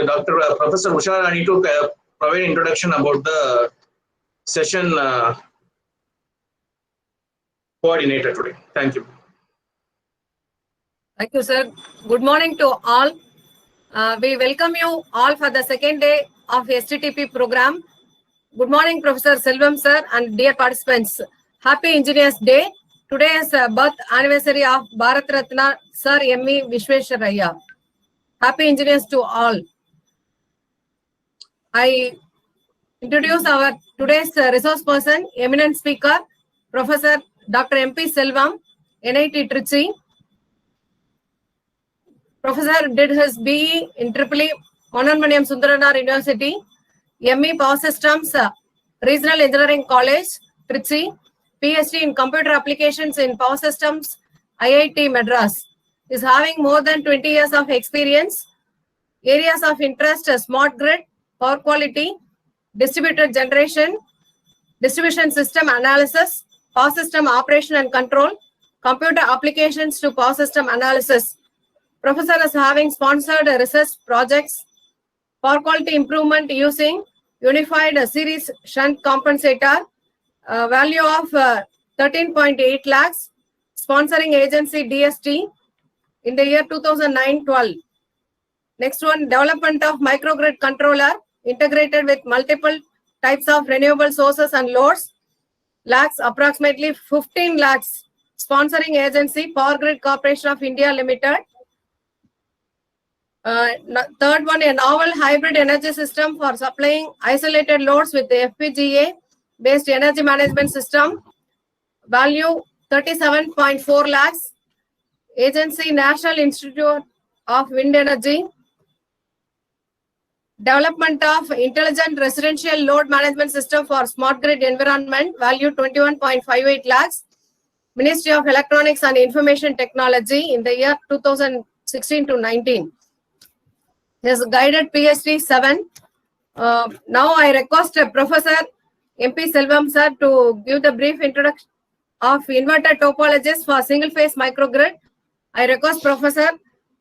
Dr. Professor Usha Rani to provide introduction about the session coordinator today. Thank you. Thank you, sir. Good morning to all. We welcome you all for the second day of STTP program. Good morning, Professor Selvam sir and dear participants. Happy Engineers Day. Today is birth anniversary of Bharat Ratna Sir M.E. Vishwesvaraya. Happy Engineers to all. I introduce our today's resource person, eminent speaker, Professor Dr. M.P. Selvam, NIT Trichy. Professor did his BE in EEE, Mananmaniam Sundaranar University, ME Power Systems, Regional Engineering College, Trichy, PhD in Computer Applications in Power Systems, IIT Madras. Is having more than 20 years of experience. Areas of interest: smart grid, power quality, distributed generation, distribution system analysis, power system operation and control, computer applications to power system analysis. Professor is having sponsored research projects, power quality improvement using unified series shunt compensator, value of 13.8 lakhs, sponsoring agency DST in the year 2009-12. Next one, development of microgrid controller integrated with multiple types of renewable sources and loads, lakhs approximately 15 lakhs, sponsoring agency Power Grid Corporation of India Limited. Third one, a novel hybrid energy system for supplying isolated loads with the FPGA based energy management system, value 37.4 lakhs, agency National Institute of Wind Energy. Development of intelligent residential load management system for smart grid environment, value 21.58 lakhs, Ministry of Electronics and Information Technology in the year 2016 to 19. His guided PhD 7. Now I request Professor M.P. Selvam sir to give the brief introduction of inverter topologies for single phase microgrid. I request Professor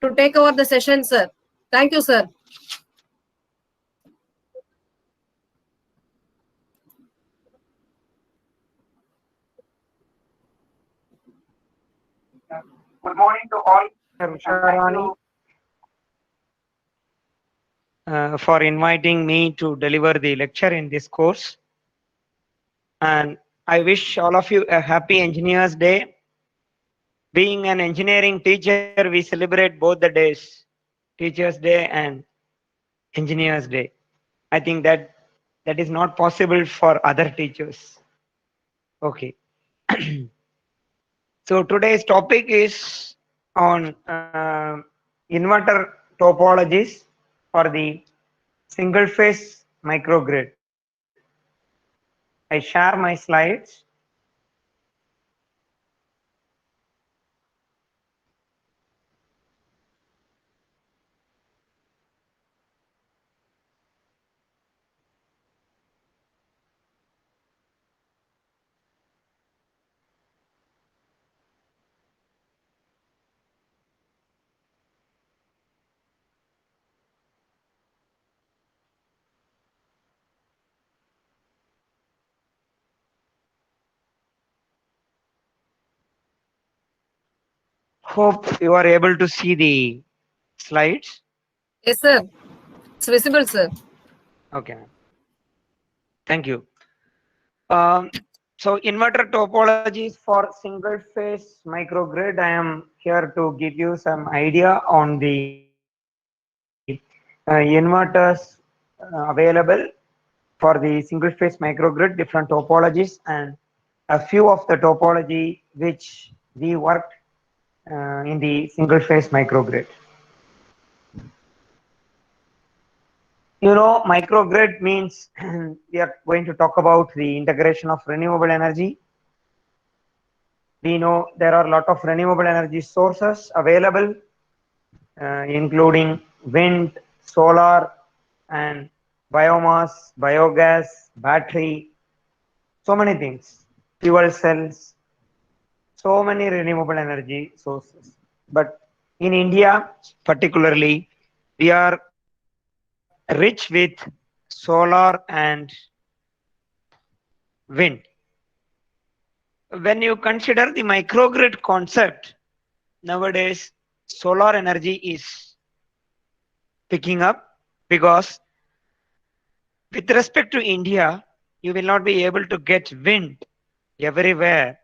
to take over the session, sir. Thank you, sir. Good morning to all. Usha Rani, for inviting me to deliver the lecture in this course. And I wish all of you a happy Engineers Day. Being an engineering teacher, we celebrate both the days, Teachers Day and Engineers Day. I think that is not possible for other teachers. Okay. So today's topic is on inverter topologies for the single phase microgrid. I share my slides. Hope you are able to see the slides. Yes, sir. It's visible, sir. Okay. Thank you. So inverter topologies for single phase microgrid. I am here to give you some idea on the inverters available for the single phase microgrid, different topologies, and a few of the topology which we worked in the single phase microgrid. You know, microgrid means we are going to talk about the integration of renewable energy. We know there are a lot of renewable energy sources available, including wind, solar, and biomass, biogas, battery, so many things, fuel cells, so many renewable energy sources. But in India, particularly, we are rich with solar and wind. When you consider the microgrid concept, nowadays solar energy is picking up because with respect to India, you will not be able to get wind everywhere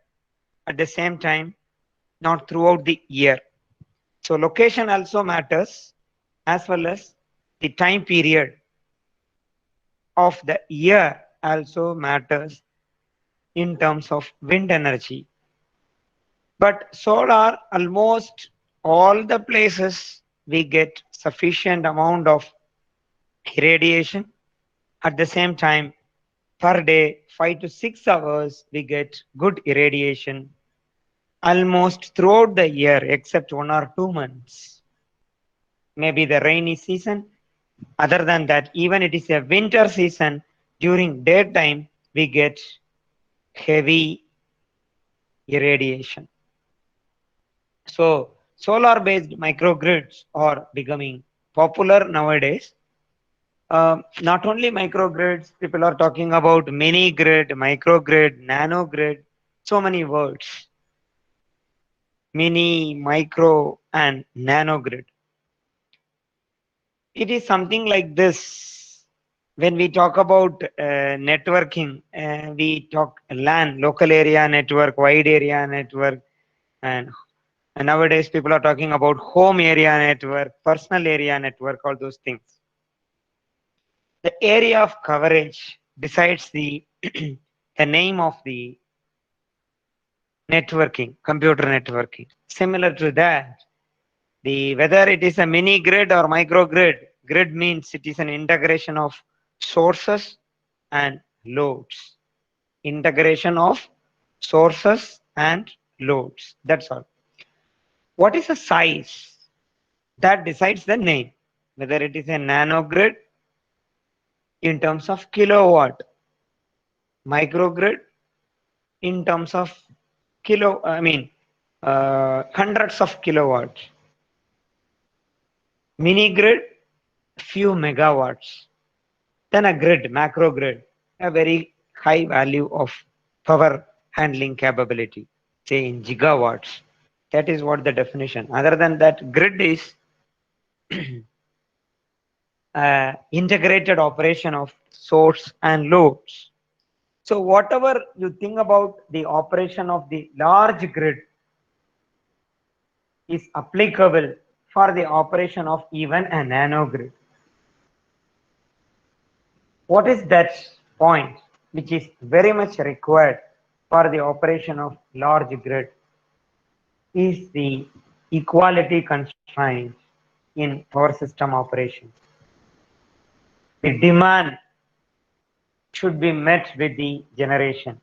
at the same time, not throughout the year. So location also matters as well as the time period of the year also matters in terms of wind energy. But solar, almost all the places we get sufficient amount of irradiation. At the same time, per day, 5 to 6 hours, we get good irradiation almost throughout the year except 1 or 2 months. Maybe the rainy season. Other than that, even it is a winter season, during daytime, we get heavy irradiation. So solar-based microgrids are becoming popular nowadays. Not only microgrids, people are talking about mini grid, microgrid, nanogrid, so many words. Mini, micro, and nanogrid. It is something like this. When we talk about networking, we talk LAN, local area network, wide area network, and nowadays people are talking about home area network, personal area network, all those things. The area of coverage decides the the name of the networking, computer networking. Similar to that, whether it is a mini grid or micro grid, grid means it is an integration of sources and loads. Integration of sources and loads. That's all. What is the size? That decides the name. Whether it is a nano grid in terms of kilowatt, microgrid in terms of hundreds of kilowatts, mini grid, few megawatts, then a grid, macro grid, a very high value of power handling capability, say in gigawatts. That is what the definition. Other than that, grid is integrated operation of source and loads. So whatever you think about the operation of the large grid is applicable for the operation of even a nano grid. What is that point which is very much required for the operation of large grid is the equality constraint in power system operation. The demand should be met with the generation,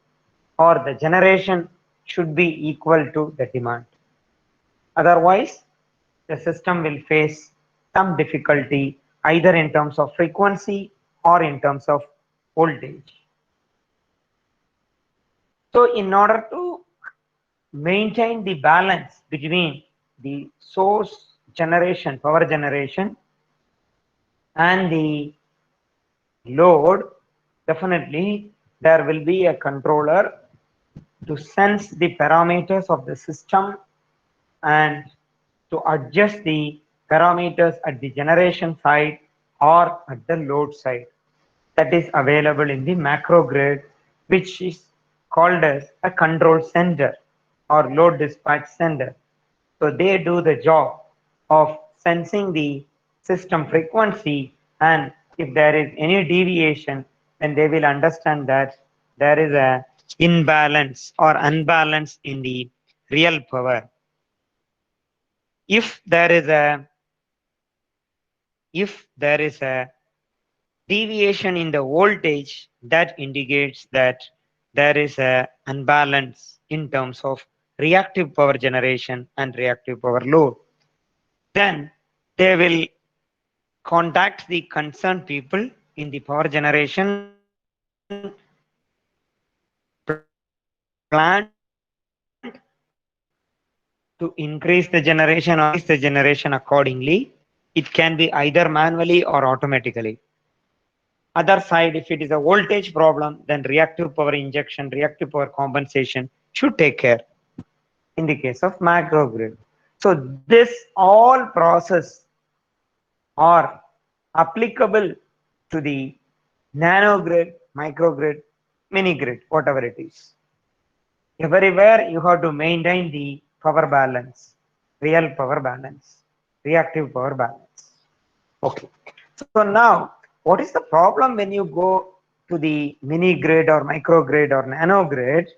or the generation should be equal to the demand. Otherwise, the system will face some difficulty either in terms of frequency or in terms of voltage. So in order to maintain the balance between the source generation, power generation, and the load, definitely there will be a controller to sense the parameters of the system and to adjust the parameters at the generation side or at the load side. That is available in the macro grid, which is called as a control center or load dispatch center. So they do the job of sensing the system frequency, and if there is any deviation, then they will understand that there is a imbalance or unbalance in the real power. If there is a deviation in the voltage, that indicates that there is a unbalance in terms of reactive power generation and reactive power load. Then they will contact the concerned people in the power generation plant to increase the generation or decrease the generation accordingly. It can be either manually or automatically. Other side, if it is a voltage problem, then reactive power injection, reactive power compensation should take care in the case of macrogrid. So this all process are applicable to the nanogrid, microgrid, mini grid, whatever it is. Everywhere you have to maintain the power balance, real power balance, reactive power balance. Okay. So now, what is the problem when you go to the mini grid or micro grid or nano grid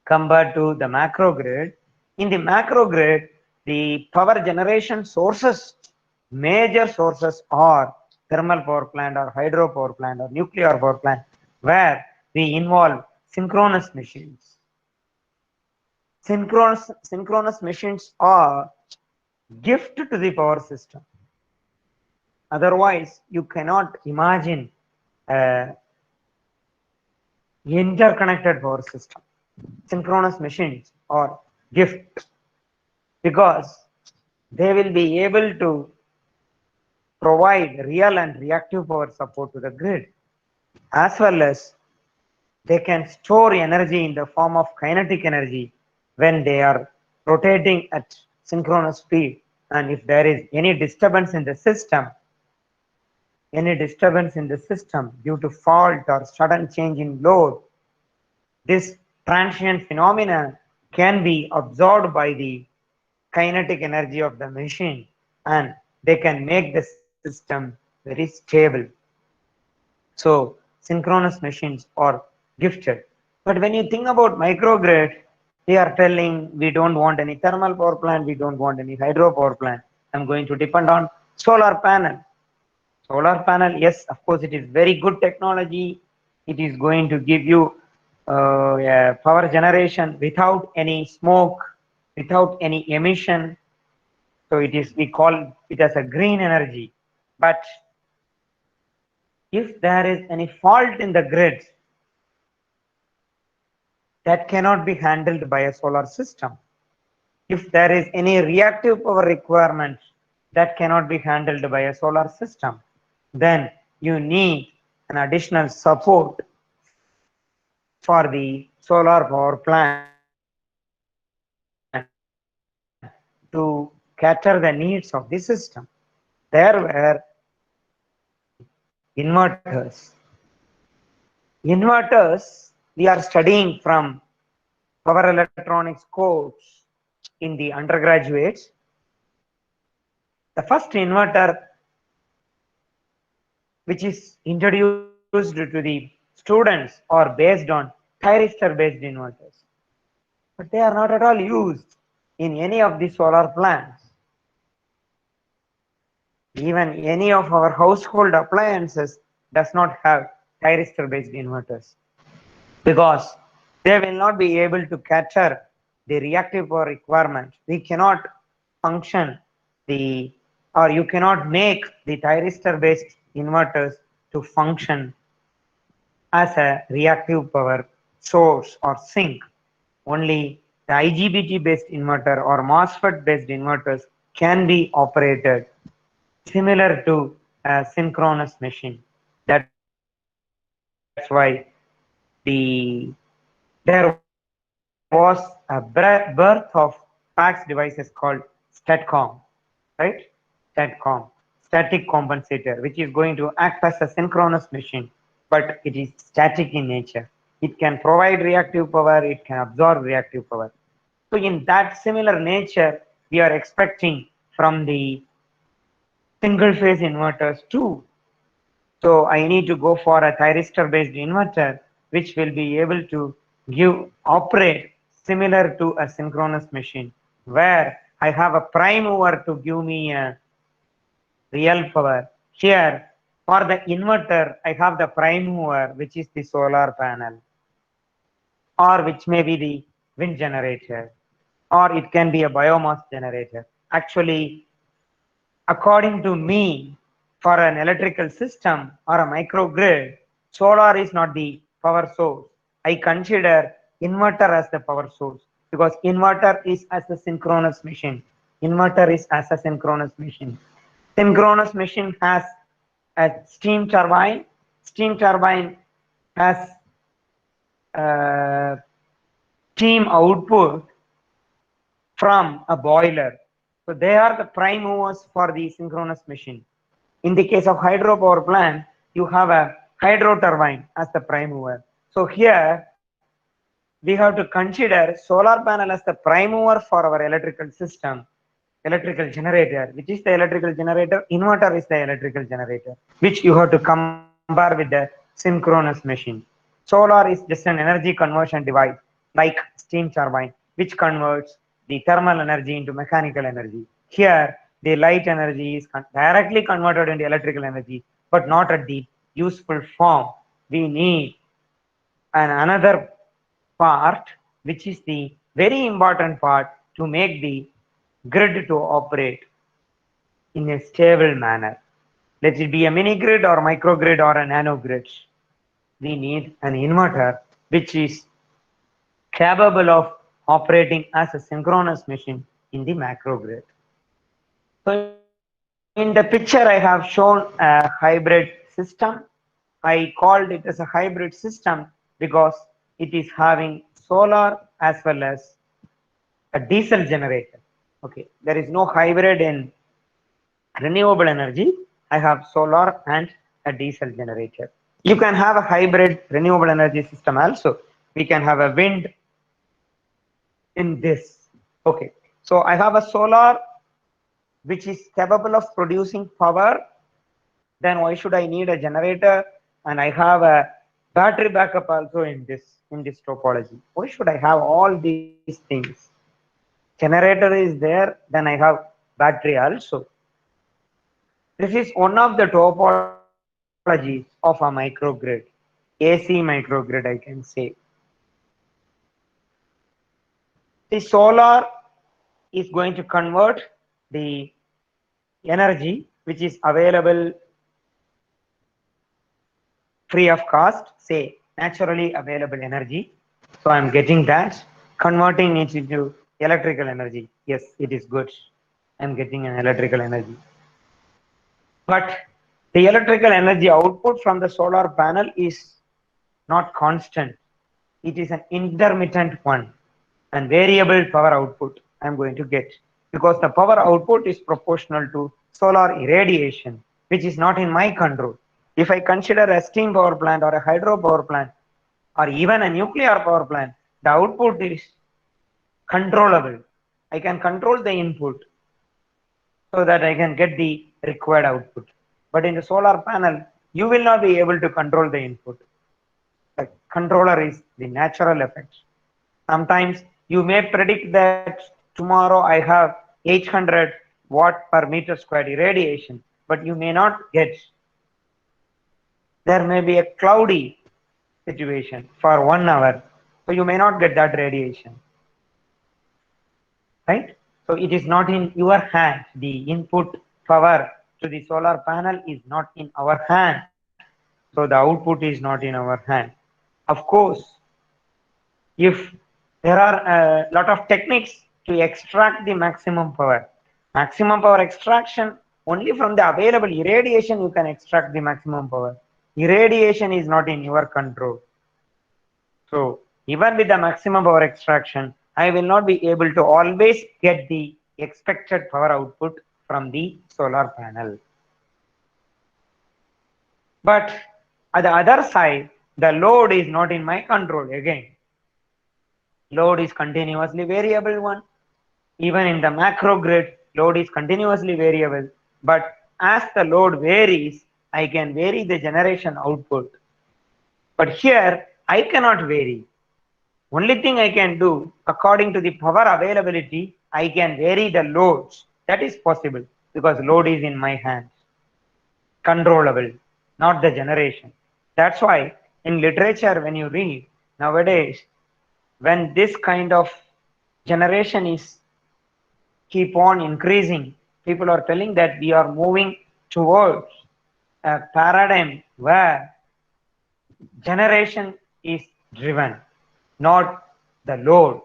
compared to the macro grid? In the macro grid, the power generation sources, major sources are thermal power plant or hydro power plant or nuclear power plant, where we involve synchronous machines. Synchronous machines are gift to the power system. Otherwise, you cannot imagine interconnected power system. Synchronous machines are gift because they will be able to provide real and reactive power support to the grid, as well as they can store energy in the form of kinetic energy when they are rotating at synchronous speed. And if there is any disturbance in the system, due to fault or sudden change in load, this transient phenomena can be absorbed by the kinetic energy of the machine, and they can make the system very stable. So synchronous machines are gifted. But when you think about microgrid, they are telling we don't want any thermal power plant, we don't want any hydro power plant. I'm going to depend on solar panel. Solar panel, yes, of course, it is very good technology. It is going to give you power generation without any smoke, without any emission. So it is, we call it as a green energy. But if there is any fault in the grid, that cannot be handled by a solar system. If there is any reactive power requirement, that cannot be handled by a solar system. Then you need an additional support for the solar power plant to cater the needs of the system. There were inverters. Inverters, we are studying from power electronics course in the undergraduates. The first inverter which is introduced to the students are based on thyristor based inverters, but they are not at all used in any of the solar plants. Even any of our household appliances does not have thyristor based inverters, because they will not be able to cater the reactive power requirement. We cannot function the, or you cannot make the thyristor based inverters to function as a reactive power source or sink. Only the IGBT based inverter or MOSFET based inverters can be operated similar to a synchronous machine. That's why there was a birth of PAX devices called STATCOM, right? STATCOM, static compensator, which is going to act as a synchronous machine, but it is static in nature. It can provide reactive power, it can absorb reactive power. So in that similar nature, we are expecting from the single phase inverters too. So I need to go for a thyristor based inverter, which will be able to operate similar to a synchronous machine, where I have a prime mover to give me a real power. Here, for the inverter, I have the prime mover, which is the solar panel, or which may be the wind generator, or it can be a biomass generator. Actually, according to me, for an electrical system or a microgrid, solar is not the power source. I consider inverter as the power source, because inverter is as a synchronous machine. Inverter is as a synchronous machine. Synchronous machine has a steam turbine. Steam turbine has steam output from a boiler. So they are the prime movers for the synchronous machine. In the case of hydropower plant, you have a hydro turbine as the prime mover. So here we have to consider solar panel as the prime mover for our electrical system, electrical generator. Which is the electrical generator? Inverter is the electrical generator, which you have to compare with the synchronous machine. Solar is just an energy conversion device like steam turbine, which converts the thermal energy into mechanical energy. Here, the light energy is directly converted into electrical energy, but not at the useful form. We need another part, which is the very important part to make the grid to operate in a stable manner. Let it be a mini grid or microgrid or a nano grid. We need an inverter which is capable of operating as a synchronous machine in the macro grid. So in the picture I have shown a hybrid system. I called it as a hybrid system because it is having solar as well as a diesel generator. Okay, there is no hybrid in renewable energy. I have solar and a diesel generator. You can have a hybrid renewable energy system also. We can have a wind in this. Okay, so I have a solar which is capable of producing power. Then why should I need a generator? And I have a battery backup also in this topology. Why should I have all these things? Generator is there, then I have battery also. This is one of the topologies of a microgrid, AC microgrid, I can say. The solar is going to convert the energy which is available free of cost, say naturally available energy. So I'm getting that, converting it into electrical energy. Yes, it is good. I'm getting an electrical energy. But the electrical energy output from the solar panel is not constant. It is an intermittent one and variable power output I'm going to get, because the power output is proportional to solar irradiation, which is not in my control. If I consider a steam power plant or a hydro power plant or even a nuclear power plant, the output is controllable. I can control the input so that I can get the required output. But in the solar panel, you will not be able to control the input. The controller is the natural effect. Sometimes you may predict that tomorrow I have 800 watt per meter squared irradiation, but you may not get. There may be a cloudy situation for 1 hour, so you may not get that radiation. Right? So it is not in your hand. The input power to the solar panel is not in our hand. So the output is not in our hand. Of course, if there are a lot of techniques to extract the maximum power extraction, only from the available irradiation you can extract the maximum power. Irradiation is not in your control. So even with the maximum power extraction, I will not be able to always get the expected power output from the solar panel. But at the other side, the load is not in my control again. Load is continuously variable one. Even in the macro grid, load is continuously variable. But as the load varies, I can vary the generation output. But here, I cannot vary. Only thing I can do, according to the power availability, I can vary the loads. That is possible because load is in my hands. Controllable, not the generation. That's why in literature, when you read nowadays, when this kind of generation is keep on increasing, people are telling that we are moving towards a paradigm where generation is driven, not the load.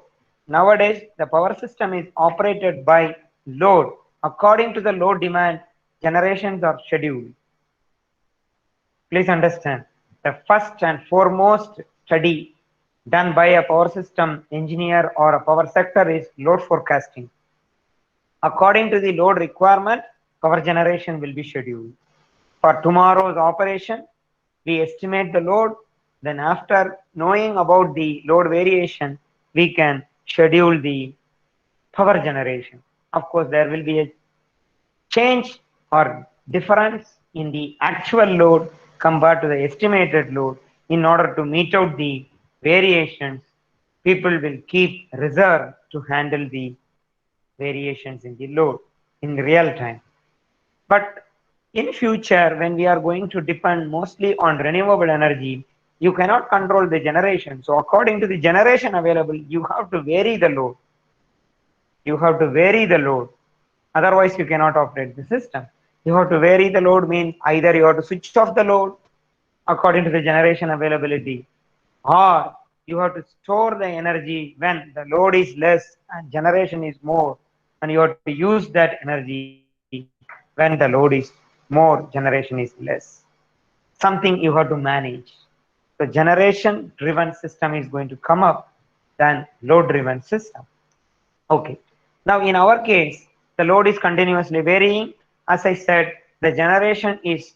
Nowadays, the power system is operated by load. According to the load demand, generations are scheduled. please understand, the first and foremost study done by a power system engineer or a power sector is load forecasting. According to the load requirement, power generation will be scheduled. For tomorrow's operation, we estimate the load. Then after knowing about the load variation, we can schedule the power generation. Of course, there will be a change or difference in the actual load compared to the estimated load. In order to meet out the variations, people will keep reserve to handle the variations in the load in real time. But in future, when we are going to depend mostly on renewable energy, you cannot control the generation. So according to the generation available, you have to vary the load. You have to vary the load. Otherwise, you cannot operate the system. You have to vary the load means either you have to switch off the load according to the generation availability, or you have to store the energy when the load is less and generation is more, and you have to use that energy when the load is more, generation is less. Something you have to manage. The generation driven system is going to come up than load driven system. Okay. Now in our case, the load is continuously varying. As I said, the generation is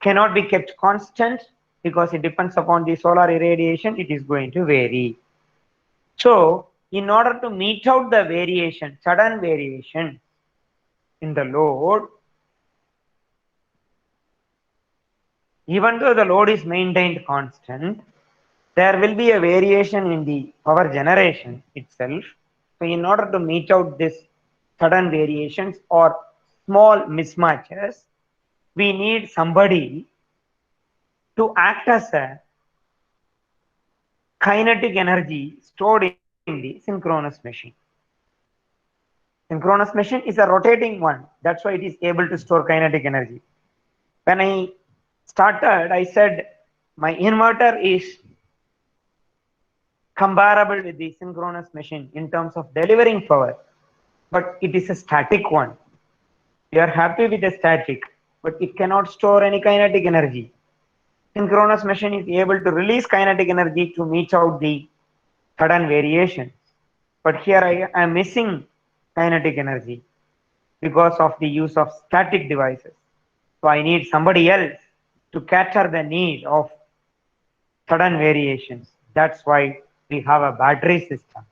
cannot be kept constant because it depends upon the solar irradiation. It is going to vary. So in order to meet out the variation, sudden variation in the load, even though the load is maintained constant, there will be a variation in the power generation itself. So in order to meet out this sudden variations or small mismatches, we need somebody to act as a kinetic energy stored in the synchronous machine. Synchronous machine is a rotating one. That's why it is able to store kinetic energy. When I started, I said my inverter is comparable with the synchronous machine in terms of delivering power, but it is a static one. We are happy with the static, but it cannot store any kinetic energy. Synchronous machine is able to release kinetic energy to meet out the sudden variations. But here I am missing kinetic energy because of the use of static devices. So I need somebody else to cater the need of sudden variations. That's why we have a battery system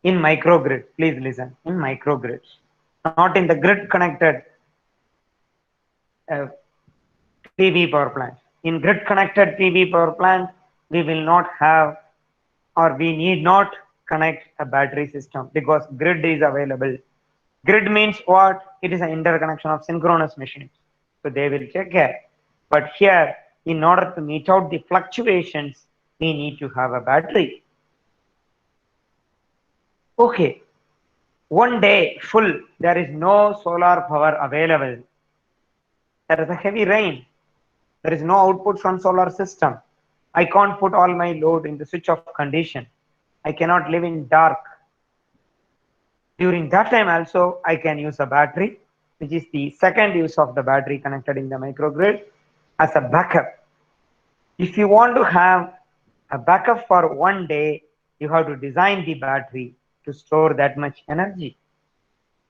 in microgrid. Please listen, in microgrids, not in the grid connected PV power plant. In grid connected PV power plant, we will not have, or we need not connect a battery system because grid is available. Grid means what? It is an interconnection of synchronous machines. So they will take care. But here, in order to meet out the fluctuations, we need to have a battery. Okay. One day full, there is no solar power available. There is a heavy rain. There is no output from solar system. I can't put all my load in the switch off condition. I cannot live in dark. During that time also, I can use a battery, which is the second use of the battery connected in the microgrid as a backup. If you want to have a backup for one day, you have to design the battery to store that much energy.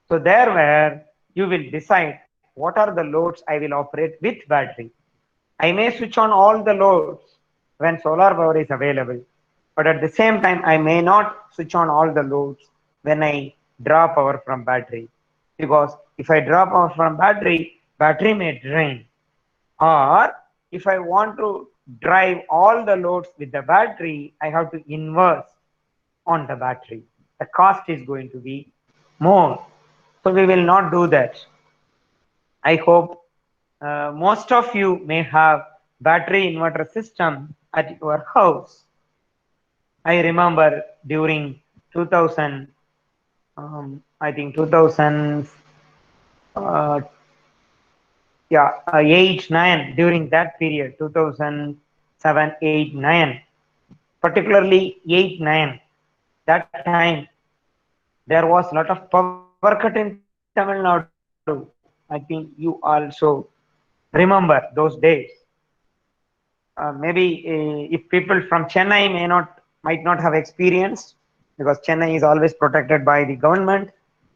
So there where you will decide what are the loads I will operate with battery. I may switch on all the loads when solar power is available, but at the same time, I may not switch on all the loads when I draw power from battery. Because if I draw power from battery, battery may drain. Or if I want to drive all the loads with the battery, I have to invest on the battery. The cost is going to be more. So we will not do that. I hope most of you may have battery inverter system at your house. I remember during 2000, I think 2000, 8, 9, during that period, 2007, 8, 9, particularly 8, 9, that time there was a lot of power cut in Tamil Nadu. I think you also remember those days. Maybe if people from Chennai might not have experienced, because Chennai is always protected by the government,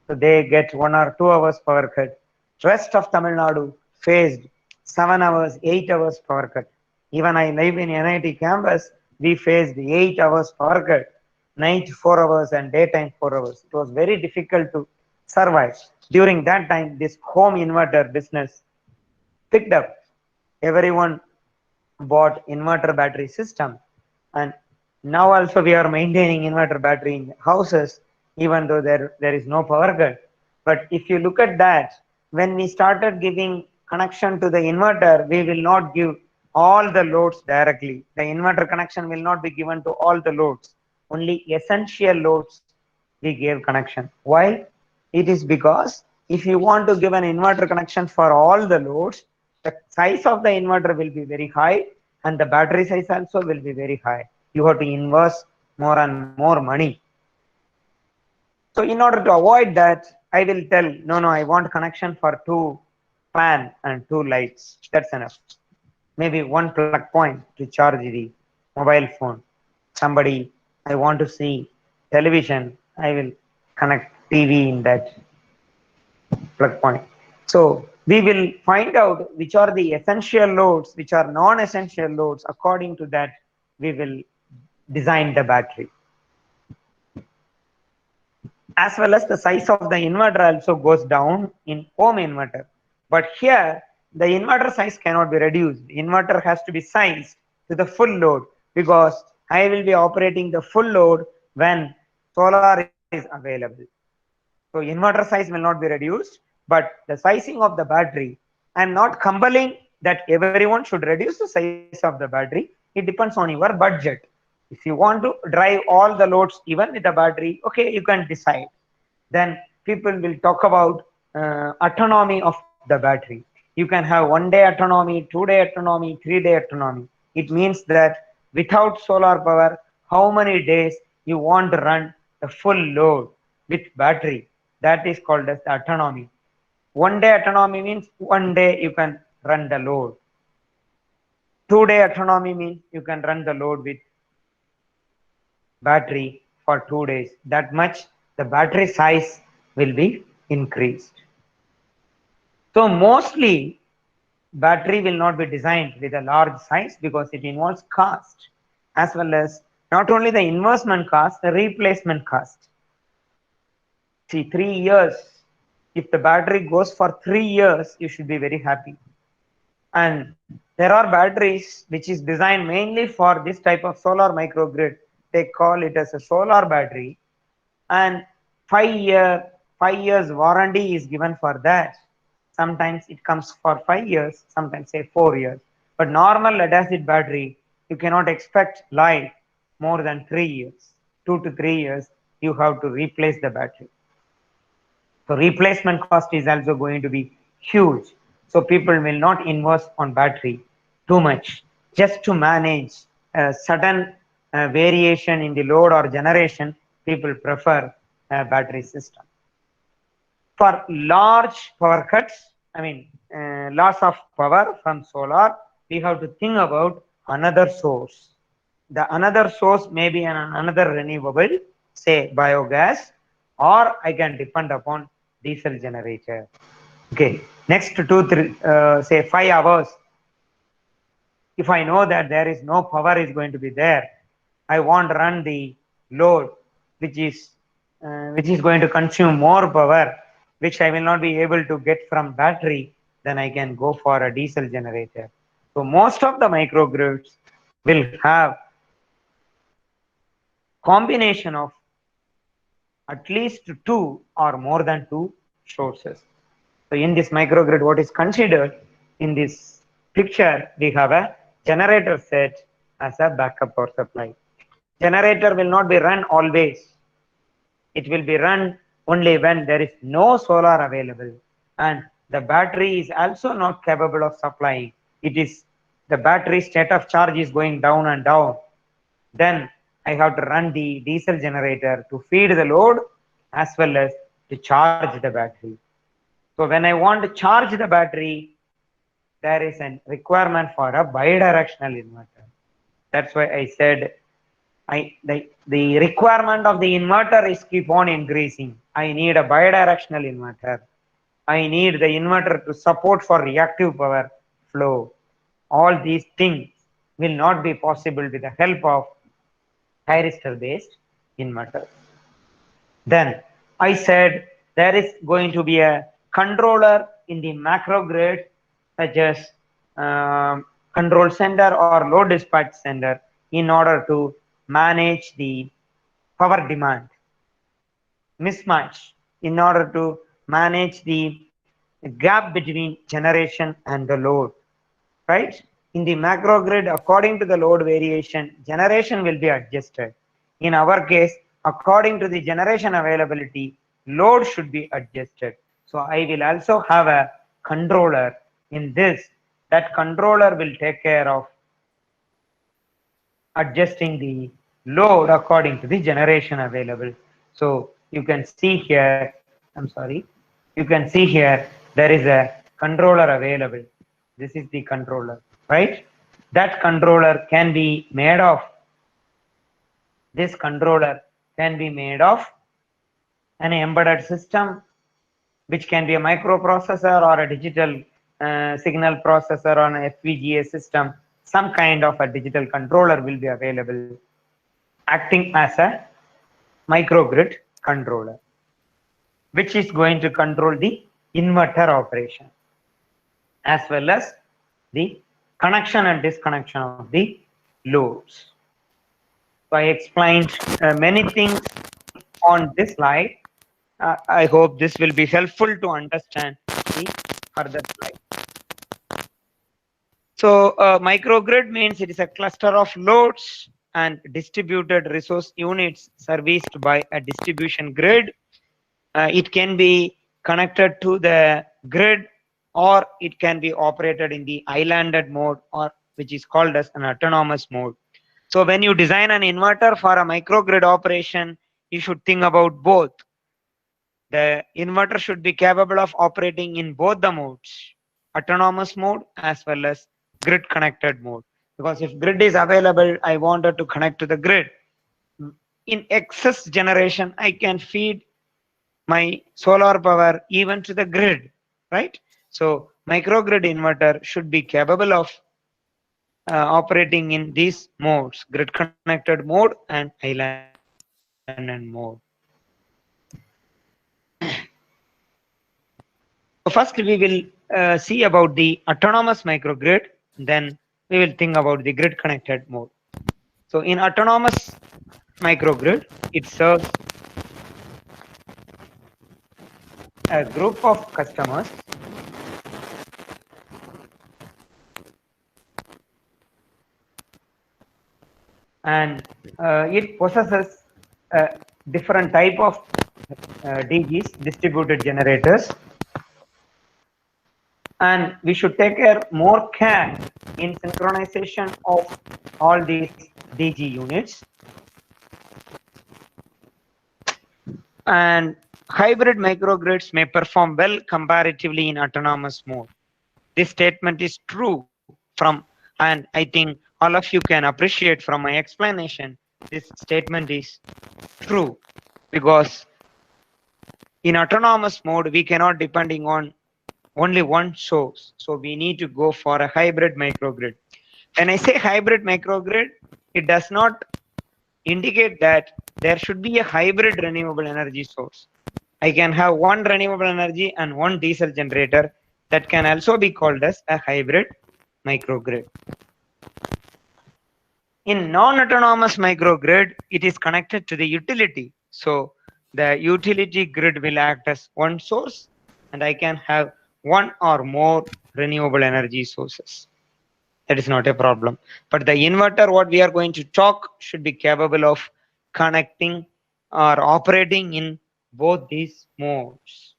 so they get 1 or 2 hours power cut. Rest of Tamil Nadu faced 7 hours, 8 hours power cut. Even I live in NIT campus, we faced 8 hours power cut, night 4 hours and daytime 4 hours. It was very difficult to survive. During that time, this home inverter business picked up. Everyone bought inverter battery system, and now also we are maintaining inverter battery in houses even though there is no power cut. But if you look at that, when we started giving connection to the inverter, we will not give all the loads directly. The inverter connection will not be given to all the loads, only essential loads we gave connection. Why? It is because if you want to give an inverter connection for all the loads, the size of the inverter will be very high and the battery size also will be very high. You have to invest more and more money. So in order to avoid that, I will tell, no, I want connection for 2 fan and 2 lights. That's enough. Maybe 1 plug point to charge the mobile phone. Somebody, I want to see television, I will connect TV in that plug point. So we will find out which are the essential loads, which are non-essential loads. According to that, we will design the battery. As well as the size of the inverter also goes down in home inverter. But here, the inverter size cannot be reduced. The inverter has to be sized to the full load, because I will be operating the full load when solar is available. So inverter size will not be reduced, but the sizing of the battery, I am not compelling that everyone should reduce the size of the battery. It depends on your budget. If you want to drive all the loads even with the battery, okay, you can decide. Then people will talk about autonomy of the battery. You can have 1 day autonomy, 2 day autonomy, 3 day autonomy. It means that without solar power, how many days you want to run the full load with battery. That is called as the autonomy. 1 day autonomy means 1 day you can run the load. 2 day autonomy means you can run the load with battery for 2 days. That much the battery size will be increased. So mostly battery will not be designed with a large size because it involves cost, as well as not only the investment cost, the replacement cost. See, 3 years, if the battery goes for 3 years, you should be very happy. And there are batteries which is designed mainly for this type of solar microgrid. They call it as a solar battery, and 5 years warranty is given for that. Sometimes it comes for 5 years, sometimes say 4 years. But normal lead acid battery, you cannot expect life more than 3 years. 2 to 3 years, you have to replace the battery. So replacement cost is also going to be huge. So people will not invest on battery too much just to manage a sudden variation in the load or generation. People prefer a battery system. For large power cuts, loss of power from solar, we have to think about another source. The another source may be another renewable, say biogas, or I can depend upon diesel generator. Okay, next 5 hours, if I know that there is no power is going to be there, I want to run the load which is going to consume more power, which I will not be able to get from battery, then I can go for a diesel generator. So most of the microgrids will have combination of at least 2 or more than 2 sources. So in this microgrid, what is considered in this picture, we have a generator set as a backup power supply. Generator will not be run always. It will be run only when there is no solar available, and the battery is also not capable of supplying. It is the battery state of charge is going down and down. Then I have to run the diesel generator to feed the load as well as to charge the battery. So when I want to charge the battery, there is a requirement for a bidirectional inverter. That's why I said the requirement of the inverter is keep on increasing. I need a bidirectional inverter. I need the inverter to support for reactive power flow. All these things will not be possible with the help of thyristor based inverter. Then I said there is going to be a controller in the macro grid, such as control center or load dispatch center, in order to manage the power demand mismatch, in order to manage the gap between generation and the load, right? In the macro grid, according to the load variation, generation will be adjusted. In our case, according to the generation availability, load should be adjusted. So I will also have a controller in this. That controller will take care of adjusting the load according to the generation available. So you can see here, I'm sorry, you can see here there is a controller available. This is the controller, right? That controller can be made of, this controller can be made of an embedded system, which can be a microprocessor or a digital signal processor on an FPGA system. Some kind of a digital controller will be available, acting as a microgrid controller, which is going to control the inverter operation as well as the connection and disconnection of the loads. So I explained many things on this slide. I hope this will be helpful to understand the further slide. So microgrid means it is a cluster of loads and distributed resource units serviced by a distribution grid. It can be connected to the grid, or it can be operated in the islanded mode, or which is called as an autonomous mode. So when you design an inverter for a microgrid operation, you should think about both. The inverter should be capable of operating in both the modes, autonomous mode as well as grid connected mode. Because if grid is available, I wanted to connect to the grid. In excess generation, I can feed my solar power even to the grid, right? So microgrid inverter should be capable of operating in these modes, grid connected mode and island mode. First, we will see about the autonomous microgrid, then we will think about the grid connected mode. So in autonomous microgrid, it serves a group of customers and it possesses a different type of DGs, distributed generators, and we should take more care in synchronization of all these DG units. And hybrid microgrids may perform well comparatively in autonomous mode. This statement is true from, and I think all of you can appreciate from my explanation, this statement is true, because in autonomous mode, we cannot depending on only one source. So we need to go for a hybrid microgrid. When I say hybrid microgrid, it does not indicate that there should be a hybrid renewable energy source. I can have one renewable energy and one diesel generator. That can also be called as a hybrid microgrid. In non-autonomous microgrid, it is connected to the utility. So the utility grid will act as one source, and I can have one or more renewable energy sources. That is not a problem. But the inverter, what we are going to talk, should be capable of connecting or operating in both these modes.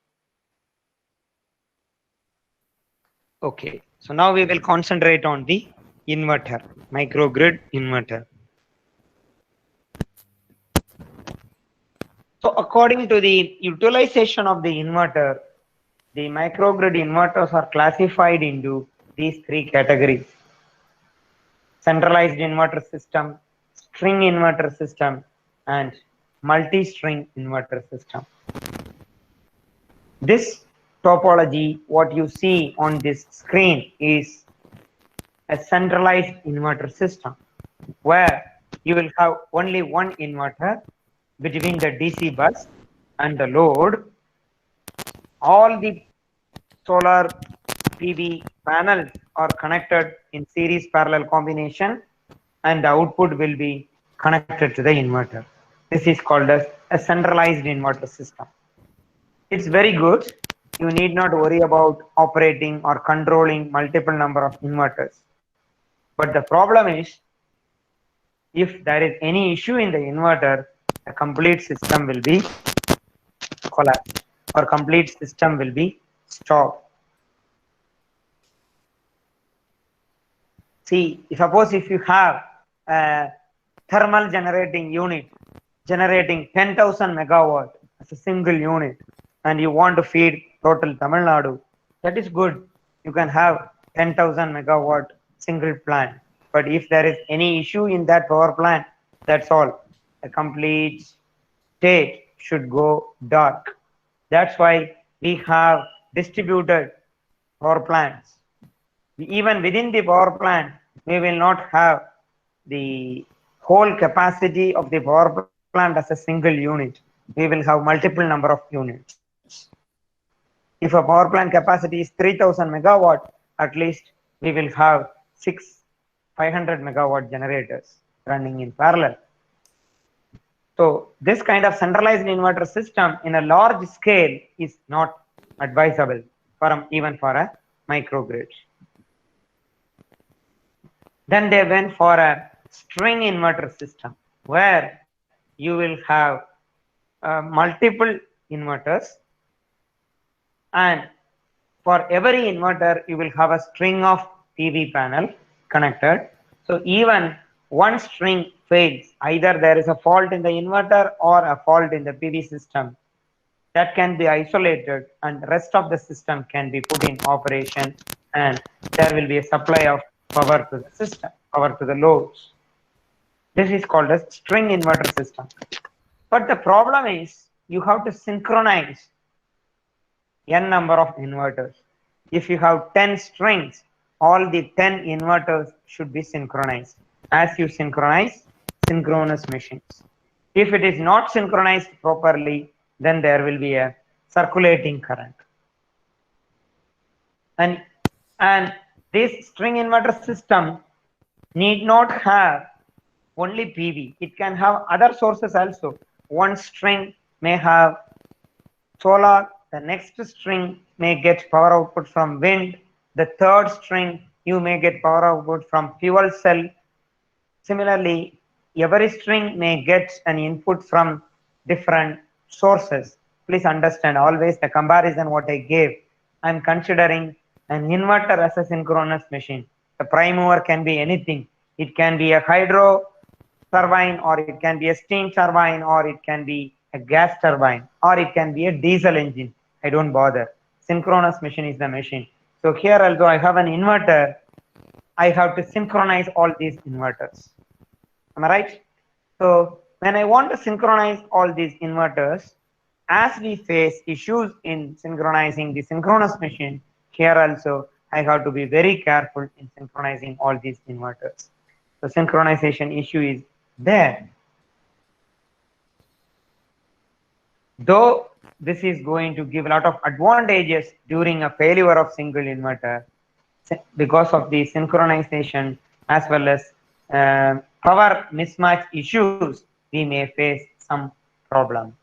Okay, so now we will concentrate on the inverter, microgrid inverter. So according to the utilization of the inverter, the microgrid inverters are classified into these three categories: centralized inverter system, string inverter system, and multi-string inverter system. This topology, what you see on this screen, is a centralized inverter system where you will have only one inverter between the DC bus and the load. All the solar PV panels are connected in series parallel combination, and the output will be connected to the inverter. This is called as a centralized inverter system. It's very good. You need not worry about operating or controlling multiple number of inverters. But the problem is, if there is any issue in the inverter, the complete system will be collapsed or complete system will be stopped. See, suppose if you have a thermal generating unit generating 10,000 megawatt as a single unit, and you want to feed total Tamil Nadu, that is good. You can have 10,000 megawatt single plant. But if there is any issue in that power plant, that's all. The complete state should go dark. That's why we have distributed power plants. Even within the power plant, we will not have the whole capacity of the power plant as a single unit. We will have multiple number of units. If a power plant capacity is 3,000 megawatt, at least we will have 500 megawatt generators running in parallel. So this kind of centralized inverter system in a large scale is not advisable even for a microgrid. Then they went for a string inverter system where you will have multiple inverters, and for every inverter you will have a string of PV panel connected. So even one string fails, either there is a fault in the inverter or a fault in the PV system, that can be isolated and the rest of the system can be put in operation, and there will be a supply of power to the system, power to the loads. This is called a string inverter system. But the problem is you have to synchronize n number of inverters. If you have 10 strings, all the 10 inverters should be synchronized. As you synchronize synchronous machines. If it is not synchronized properly, then there will be a circulating current. And this string inverter system need not have only PV. It can have other sources also. One string may have solar, the next string may get power output from wind, the third string you may get power output from fuel cell. Similarly, every string may get an input from different sources. Please understand always the comparison what I gave. I'm considering an inverter as a synchronous machine. The prime mover can be anything. It can be a hydro turbine, or it can be a steam turbine, or it can be a gas turbine, or it can be a diesel engine. I don't bother. Synchronous machine is the machine. So here also I have an inverter. I have to synchronize all these inverters. Am I right? So when I want to synchronize all these inverters, as we face issues in synchronizing the synchronous machine, here also I have to be very careful in synchronizing all these inverters. The synchronization issue is there. Though this is going to give a lot of advantages during a failure of single inverter, because of the synchronization as well as power mismatch issues, we may face some problem.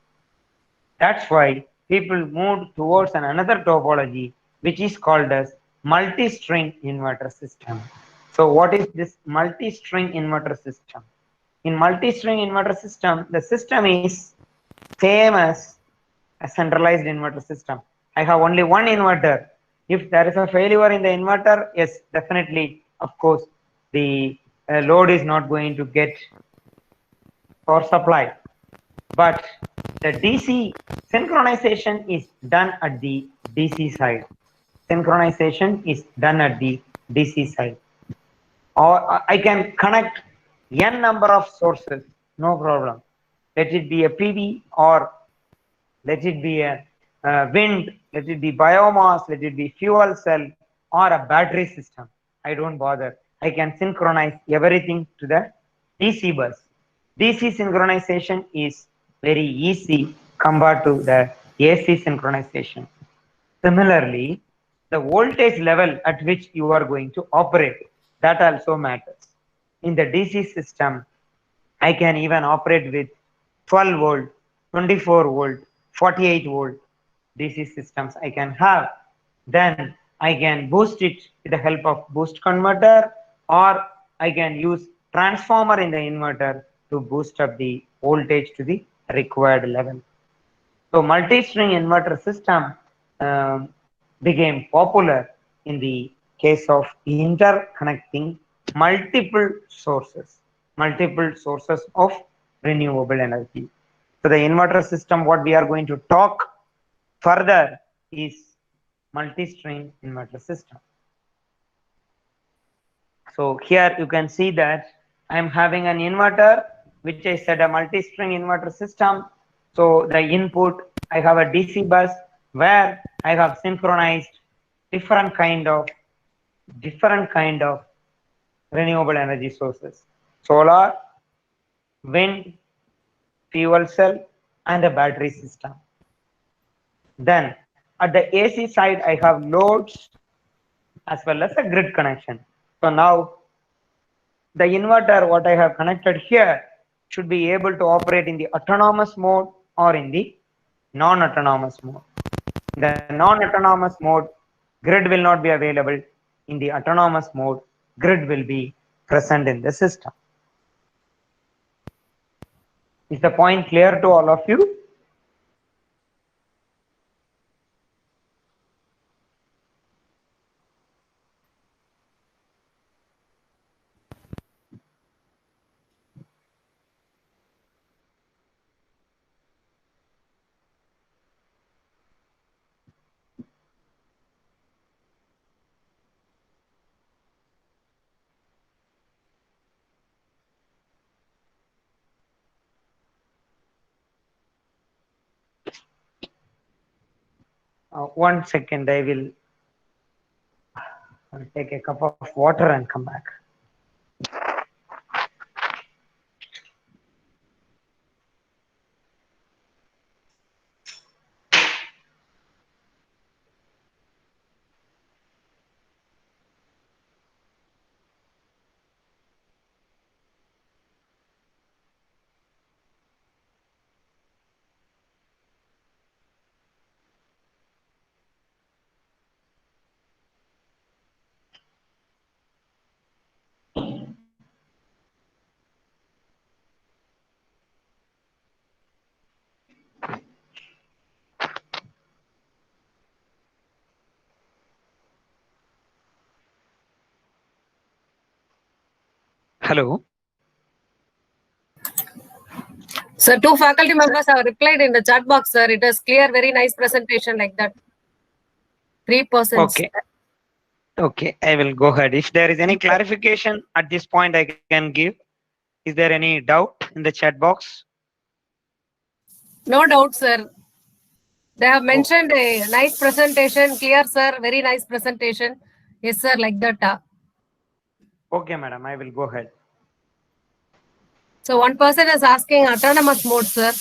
That's why people moved towards another topology, which is called as multi-string inverter system. So what is this multi-string inverter system? In multi-string inverter system, the system is same as a centralized inverter system. I have only one inverter. If there is a failure in the inverter, yes, definitely, of course, the load is not going to get power supply. But the DC synchronization is done at the DC side. Synchronization is done at the DC side. Or I can connect n number of sources, no problem. Let it be a PV, or let it be a wind, let it be biomass, let it be fuel cell, or a battery system. I don't bother. I can synchronize everything to the DC bus. DC synchronization is very easy compared to the AC synchronization. Similarly, the voltage level at which you are going to operate, that also matters. In the DC system, I can even operate with 12 volt, 24 volt, 48 volt DC systems I can have. Then I can boost it with the help of boost converter, or I can use transformer in the inverter to boost up the voltage to the required level. So multi-string inverter system became popular in the case of interconnecting multiple sources of renewable energy. So the inverter system, what we are going to talk further is multi-string inverter system. So here you can see that I am having an inverter, which I said a multi-string inverter system. So the input, I have a DC bus where I have synchronized different kind of renewable energy sources: solar, wind, fuel cell, and a battery system. Then at the AC side, I have loads as well as a grid connection. So now the inverter, what I have connected here, should be able to operate in the autonomous mode or in the non-autonomous mode. In the non-autonomous mode, grid will not be available. In the autonomous mode, grid will be present in the system. Is the point clear to all of you? One second, I'll take a cup of water and come back. Hello. Sir, two faculty members have replied in the chat box, sir. It is clear, very nice presentation like that. 3%. Okay, I will go ahead. If there is any clarification at this point I can give. Is there any doubt in the chat box? No doubt, sir. They have mentioned a nice presentation. Clear, sir. Very nice presentation. Yes, sir, like that. Okay, madam, I will go ahead. So one person is asking autonomous mode, sir.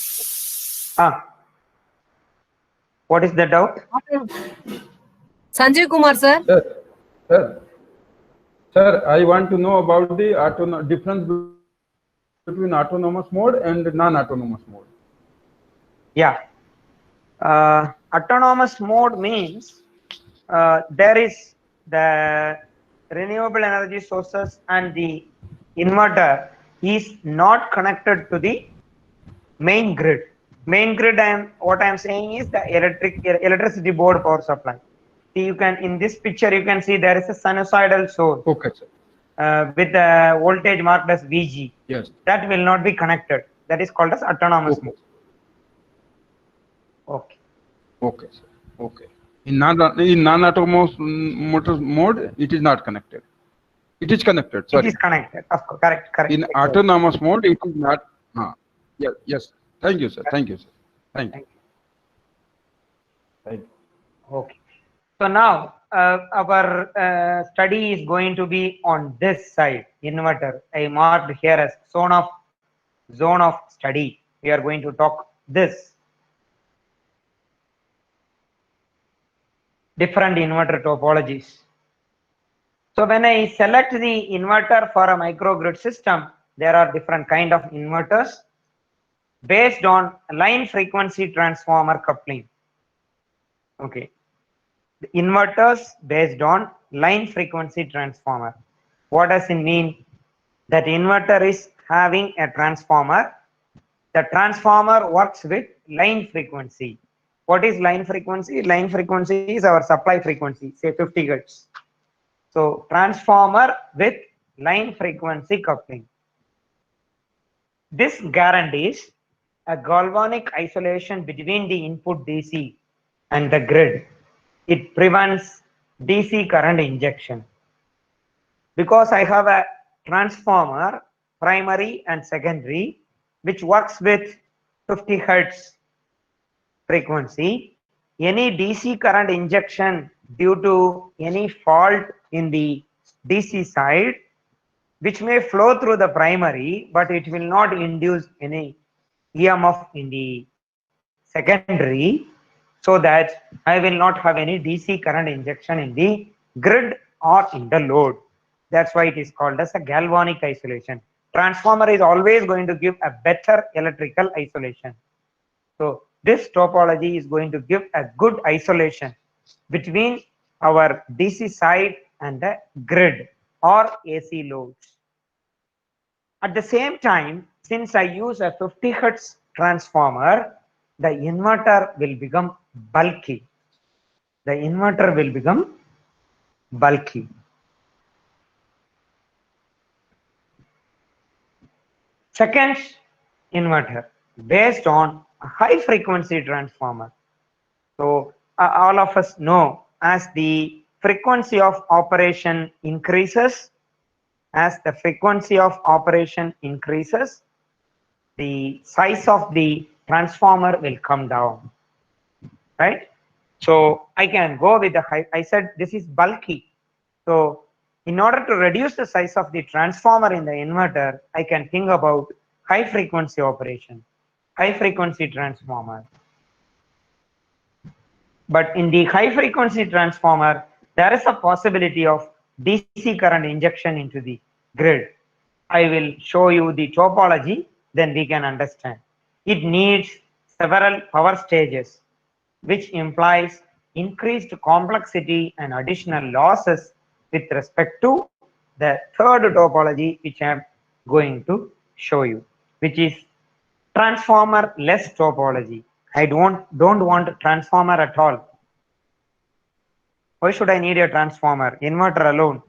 What is the doubt? Sanjeev Kumar, sir. Sir, I want to know about the difference between autonomous mode and non-autonomous mode. Yeah. Autonomous mode means there is the renewable energy sources and the inverter is not connected to the main grid. Main grid, what I am saying is the electricity board power supply. See, you can, in this picture you can see there is a sinusoidal source. Okay, sir. With the voltage marked as VG. Yes. That will not be connected. That is called as autonomous mode. Okay. Okay, sir. Okay. In non-autonomous mode, it is not connected. It is connected. It Sorry. is connected. Of course, correct, correct. In exactly. autonomous mode, it is not. Yes, yes. Thank you, sir. Thank you, sir. Thank you. Thank you. Okay. So now our study is going to be on this side, inverter. I marked here as zone of study. We are going to talk this. Different inverter topologies. So when I select the inverter for a microgrid system, there are different kind of inverters based on line frequency transformer coupling. Okay. The inverters based on line frequency transformer. What does it mean? That inverter is having a transformer. The transformer works with line frequency. What is line frequency? Line frequency is our supply frequency, say 50 Hz. So transformer with line frequency coupling. This guarantees a galvanic isolation between the input DC and the grid. It prevents DC current injection. Because I have a transformer, primary and secondary, which works with 50 Hz frequency, any DC current injection due to any fault in the DC side, which may flow through the primary, but it will not induce any EMF in the secondary, so that I will not have any DC current injection in the grid or in the load. That's why it is called as a galvanic isolation. Transformer is always going to give a better electrical isolation. So this topology is going to give a good isolation between our DC side and the grid or AC loads. At the same time, since I use a 50 Hz transformer, the inverter will become bulky. The inverter will become bulky. Second inverter based on a high frequency transformer. So all of us know, as the frequency of operation increases, the size of the transformer will come down, right? So I can go with the high. I said this is bulky. So in order to reduce the size of the transformer in the inverter, I can think about high frequency operation, high frequency transformer. But in the high frequency transformer, there is a possibility of DC current injection into the grid. I will show you the topology, then we can understand. It needs several power stages, which implies increased complexity and additional losses with respect to the third topology, which I am going to show you, which is transformer-less topology. I don't want transformer at all. Why should I need a transformer? Inverter alone.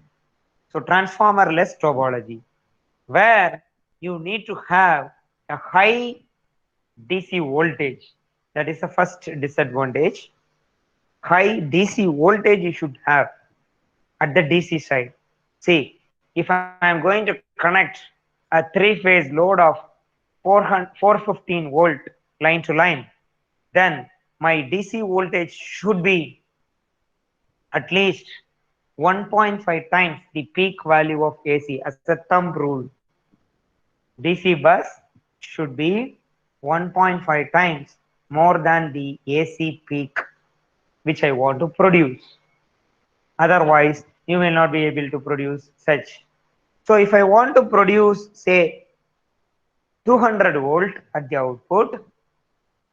So transformer-less topology, where you need to have a high DC voltage. That is the first disadvantage. High DC voltage you should have at the DC side. See, if I am going to connect a three-phase load of 415 volt line to line, then my DC voltage should be at least 1.5 times the peak value of AC as a thumb rule. DC bus should be 1.5 times more than the AC peak which I want to produce. Otherwise, you will not be able to produce such. So if I want to produce, say, 200 volt at the output,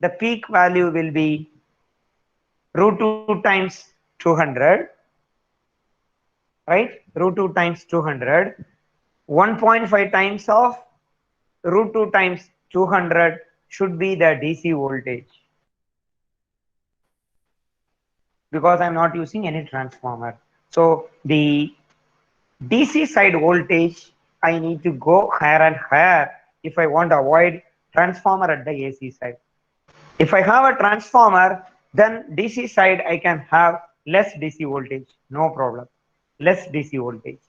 the peak value will be root 2 times 200, right? Root 2 times 200. 1.5 times of root 2 times 200 should be the DC voltage, because I'm not using any transformer. So the DC side voltage, I need to go higher and higher if I want to avoid transformer at the AC side. If I have a transformer Then DC side, I can have less DC voltage, no problem. Less DC voltage.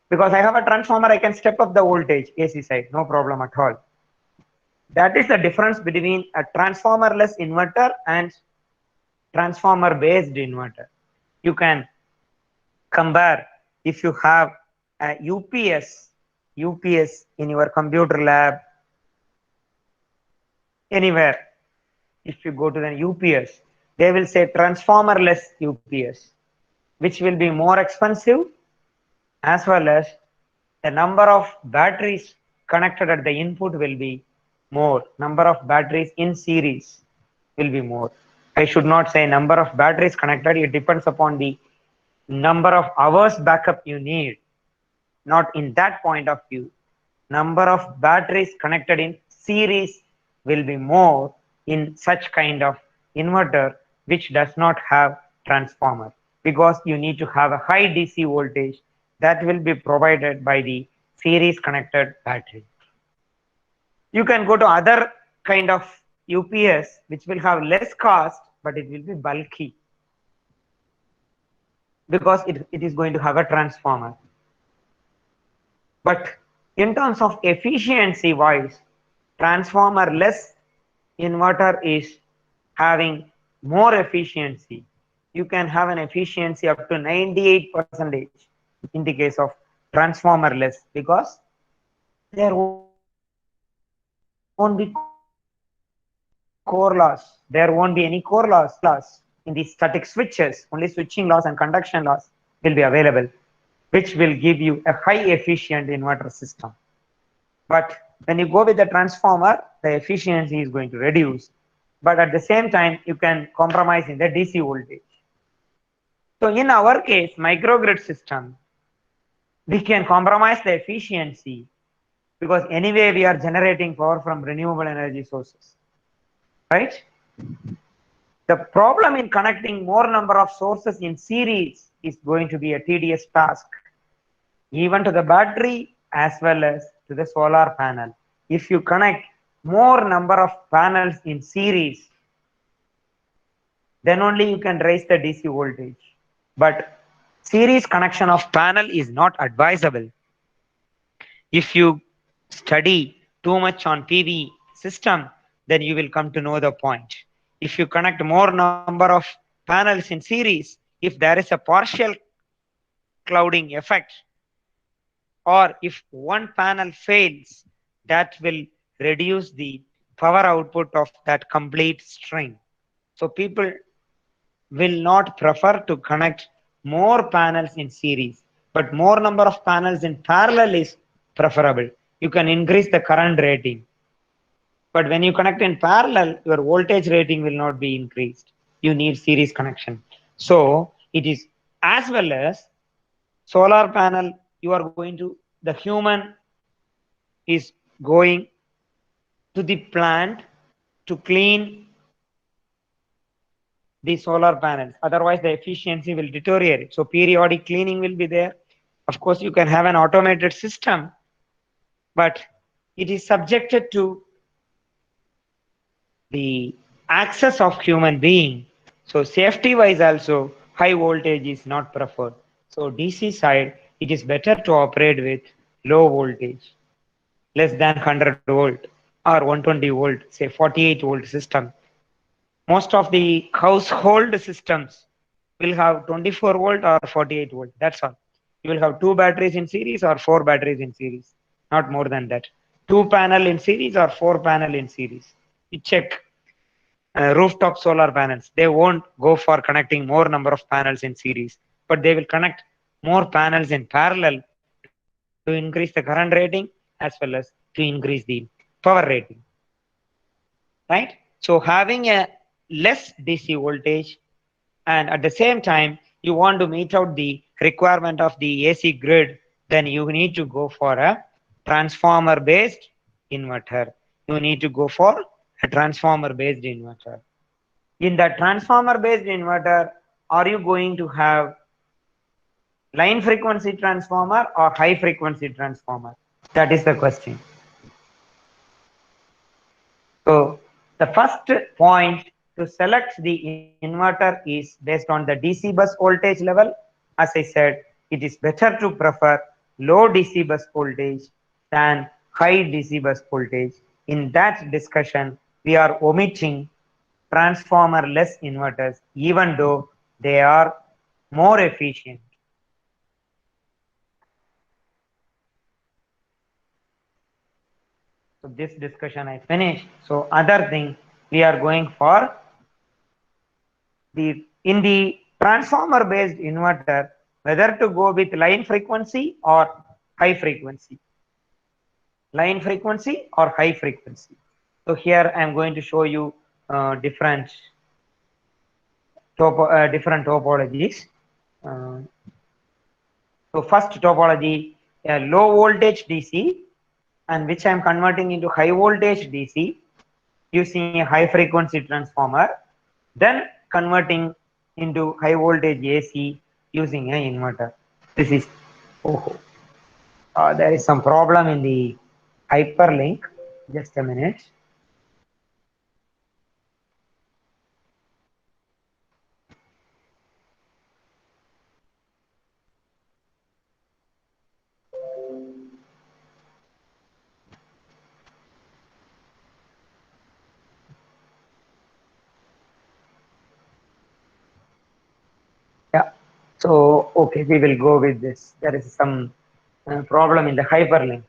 Because I have a transformer, I can step up the voltage, AC side, no problem at all. That is the difference between a transformer-less inverter and transformer-based inverter. You can compare if you have a UPS in your computer lab, anywhere. If you go to the UPS, they will say transformer-less UPS, which will be more expensive, as well as the number of batteries connected at the input will be more. Number of batteries in series will be more. I should not say number of batteries connected. It depends upon the number of hours backup you need. Not in that point of view. Number of batteries connected in series will be more in such kind of inverter which does not have transformer, because you need to have a high DC voltage that will be provided by the series connected battery. You can go to other kind of UPS which will have less cost, but it will be bulky because it is going to have a transformer. But in terms of efficiency wise, transformer less inverter is having more efficiency. You can have an efficiency up to 98% in the case of transformer less, because there won't be core loss. There won't be any core loss in the static switches. Only switching loss and conduction loss will be available, which will give you a high efficient inverter system. But when you go with the transformer, the efficiency is going to reduce. But at the same time, you can compromise in the DC voltage. So in our case, microgrid system, we can compromise the efficiency because anyway we are generating power from renewable energy sources, right? The problem in connecting more number of sources in series is going to be a tedious task, even to the battery as well as to the solar panel. If you connect more number of panels in series, then only you can raise the DC voltage. But series connection of panel is not advisable. If you study too much on PV system, then you will come to know the point. If you connect more number of panels in series, if there is a partial clouding effect, or if one panel fails, that will reduce the power output of that complete string. So people will not prefer to connect more panels in series, but more number of panels in parallel is preferable. You can increase the current rating. But when you connect in parallel, your voltage rating will not be increased. You need series connection. So it is, as well as solar panel, you are going to, the human is going to the plant to clean the solar panels. Otherwise, the efficiency will deteriorate. So periodic cleaning will be there. Of course, you can have an automated system, but it is subjected to the access of human being. So safety wise also, high voltage is not preferred. So DC side, it is better to operate with low voltage, less than 100 volt or 120 volt, say 48 volt system. Most of the household systems will have 24 volt or 48 volt. That's all. You will have 2 batteries in series or 4 batteries in series, not more than that. 2 panel in series or 4 panel in series. You check rooftop solar panels. They won't go for connecting more number of panels in series, but they will connect more panels in parallel to increase the current rating as well as to increase the power rating, right? So having a less DC voltage, and at the same time you want to meet out the requirement of the AC grid, then you need to go for a transformer based inverter. You need to go for a transformer based inverter. In the transformer based inverter, are you going to have line frequency transformer or high frequency transformer? That is the question. So the first point to select the inverter is based on the DC bus voltage level. As I said, it is better to prefer low DC bus voltage than high DC bus voltage. In that discussion, we are omitting transformer-less inverters, even though they are more efficient. So this discussion I finished. So other thing, we are going for in the transformer based inverter, whether to go with line frequency or high frequency. Line frequency or high frequency. So here I am going to show you different topologies. So first topology, a low voltage DC, and which I am converting into high voltage DC using a high frequency transformer, then converting into high voltage AC using an inverter. This is, there is some problem in the hyperlink. Just a minute. Yeah, so okay, we will go with this. There is some problem in the hyperlink.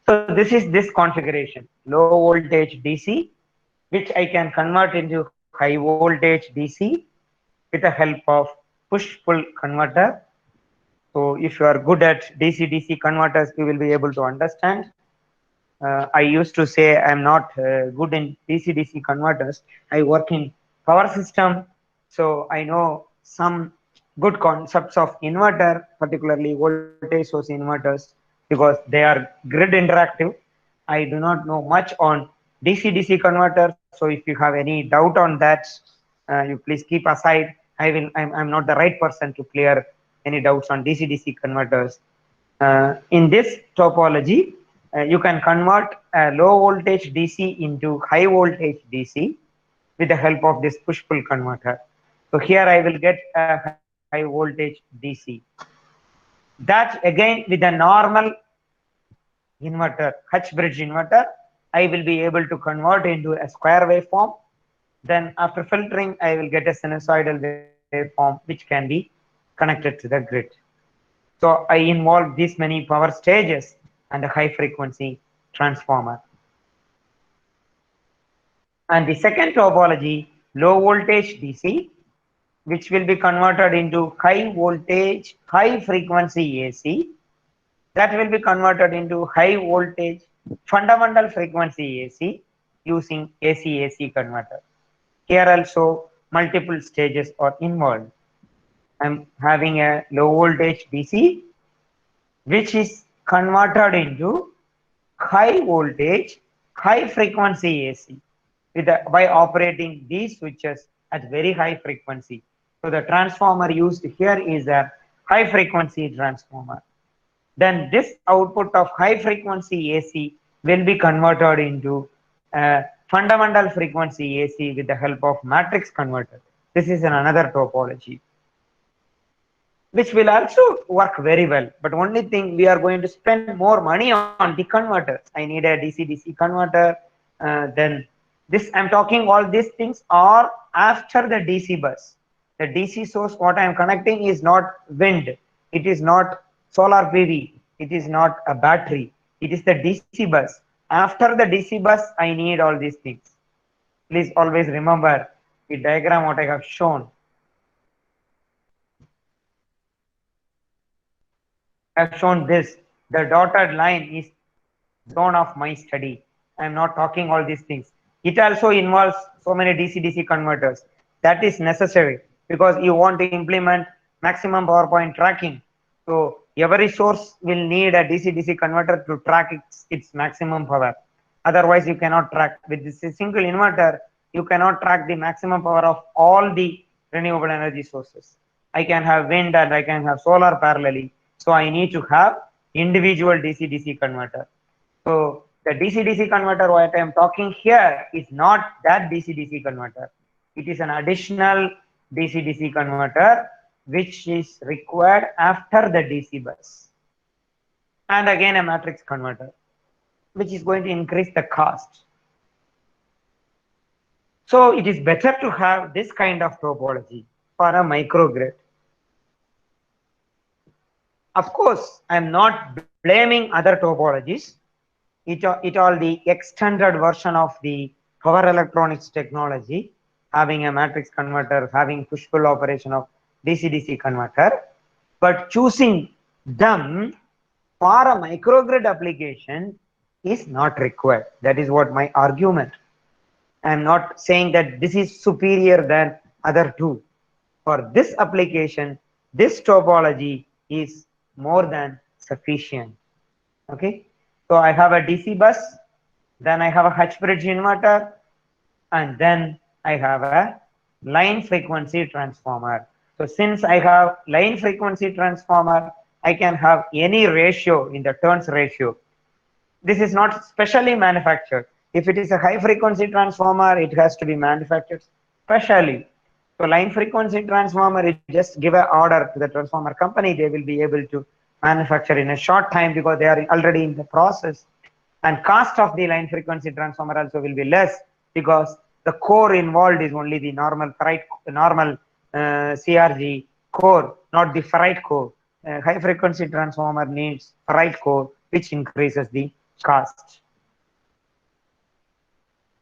So this is this configuration, low voltage DC, which I can convert into high voltage DC with the help of push-pull converter. So if you are good at DC-DC converters, you will be able to understand. I used to say I'm not good in DC-DC converters. I work in power system, so I know some good concepts of inverter, particularly voltage source inverters, because they are grid interactive. I do not know much on DC-DC converters, so if you have any doubt on that, you please keep aside. I'm not the right person to clear any doubts on DC-DC converters. In this topology, you can convert a low voltage DC into high voltage DC with the help of this push-pull converter. So here I will get a high voltage DC. That again with a normal inverter, H bridge inverter, I will be able to convert into a square waveform. Then after filtering, I will get a sinusoidal waveform which can be connected to the grid. So I involve these many power stages and a high frequency transformer. And the second topology, low voltage DC, which will be converted into high voltage, high frequency AC, that will be converted into high voltage fundamental frequency AC using AC-AC converter. Here also multiple stages are involved. I'm having a low voltage DC, which is converted into high voltage, high frequency AC by operating these switches at very high frequency. So the transformer used here is a high frequency transformer. Then this output of high frequency AC will be converted into fundamental frequency AC with the help of matrix converter. This is another topology, which will also work very well. But only thing, we are going to spend more money on the converters. I need a DC-DC converter. Then this, I'm talking all these things are after the DC bus. The DC source, what I am connecting is not wind. It is not solar PV. It is not a battery. It is the DC bus. After the DC bus, I need all these things. Please always remember the diagram what I have shown. I have shown this. The dotted line is zone of my study. I am not talking all these things. It also involves so many DC-DC converters. That is necessary because you want to implement maximum power point tracking. So every source will need a DC-DC converter to track its maximum power. Otherwise, you cannot track. With this single inverter, you cannot track the maximum power of all the renewable energy sources. I can have wind and I can have solar parallelly. So I need to have individual DC-DC converter. So the DC-DC converter what I am talking here is not that DC-DC converter. It is an additional DC-DC converter which is required after the DC bus. And again a matrix converter, which is going to increase the cost. So it is better to have this kind of topology for a microgrid. Of course, I am not blaming other topologies. It all the extended version of the power electronics technology, having a matrix converter, having push-pull operation of DC-DC converter, but choosing them for a microgrid application is not required. That is what my argument. I am not saying that this is superior than other two. For this application, this topology is more than sufficient. Okay, so I have a DC bus, then I have a H bridge inverter, and then I have a line frequency transformer. So since I have line frequency transformer, I can have any ratio in the turns ratio. This is not specially manufactured. If it is a high frequency transformer, it has to be manufactured specially. So line frequency transformer, it just give an order to the transformer company, they will be able to manufacture in a short time because they are already in the process. And cost of the line frequency transformer also will be less because the core involved is only the normal CRG core, not the ferrite core. High frequency transformer needs ferrite core, which increases the cost.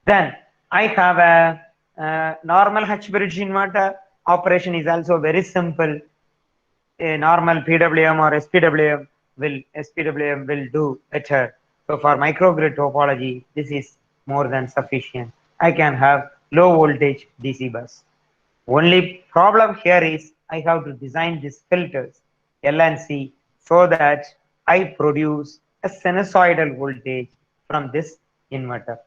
Then I have a normal H bridge inverter. Operation is also very simple. A normal PWM or SPWM will do better. So for microgrid topology, this is more than sufficient. I can have low voltage DC bus. Only problem here is I have to design these filters L and C so that I produce a sinusoidal voltage from this inverter.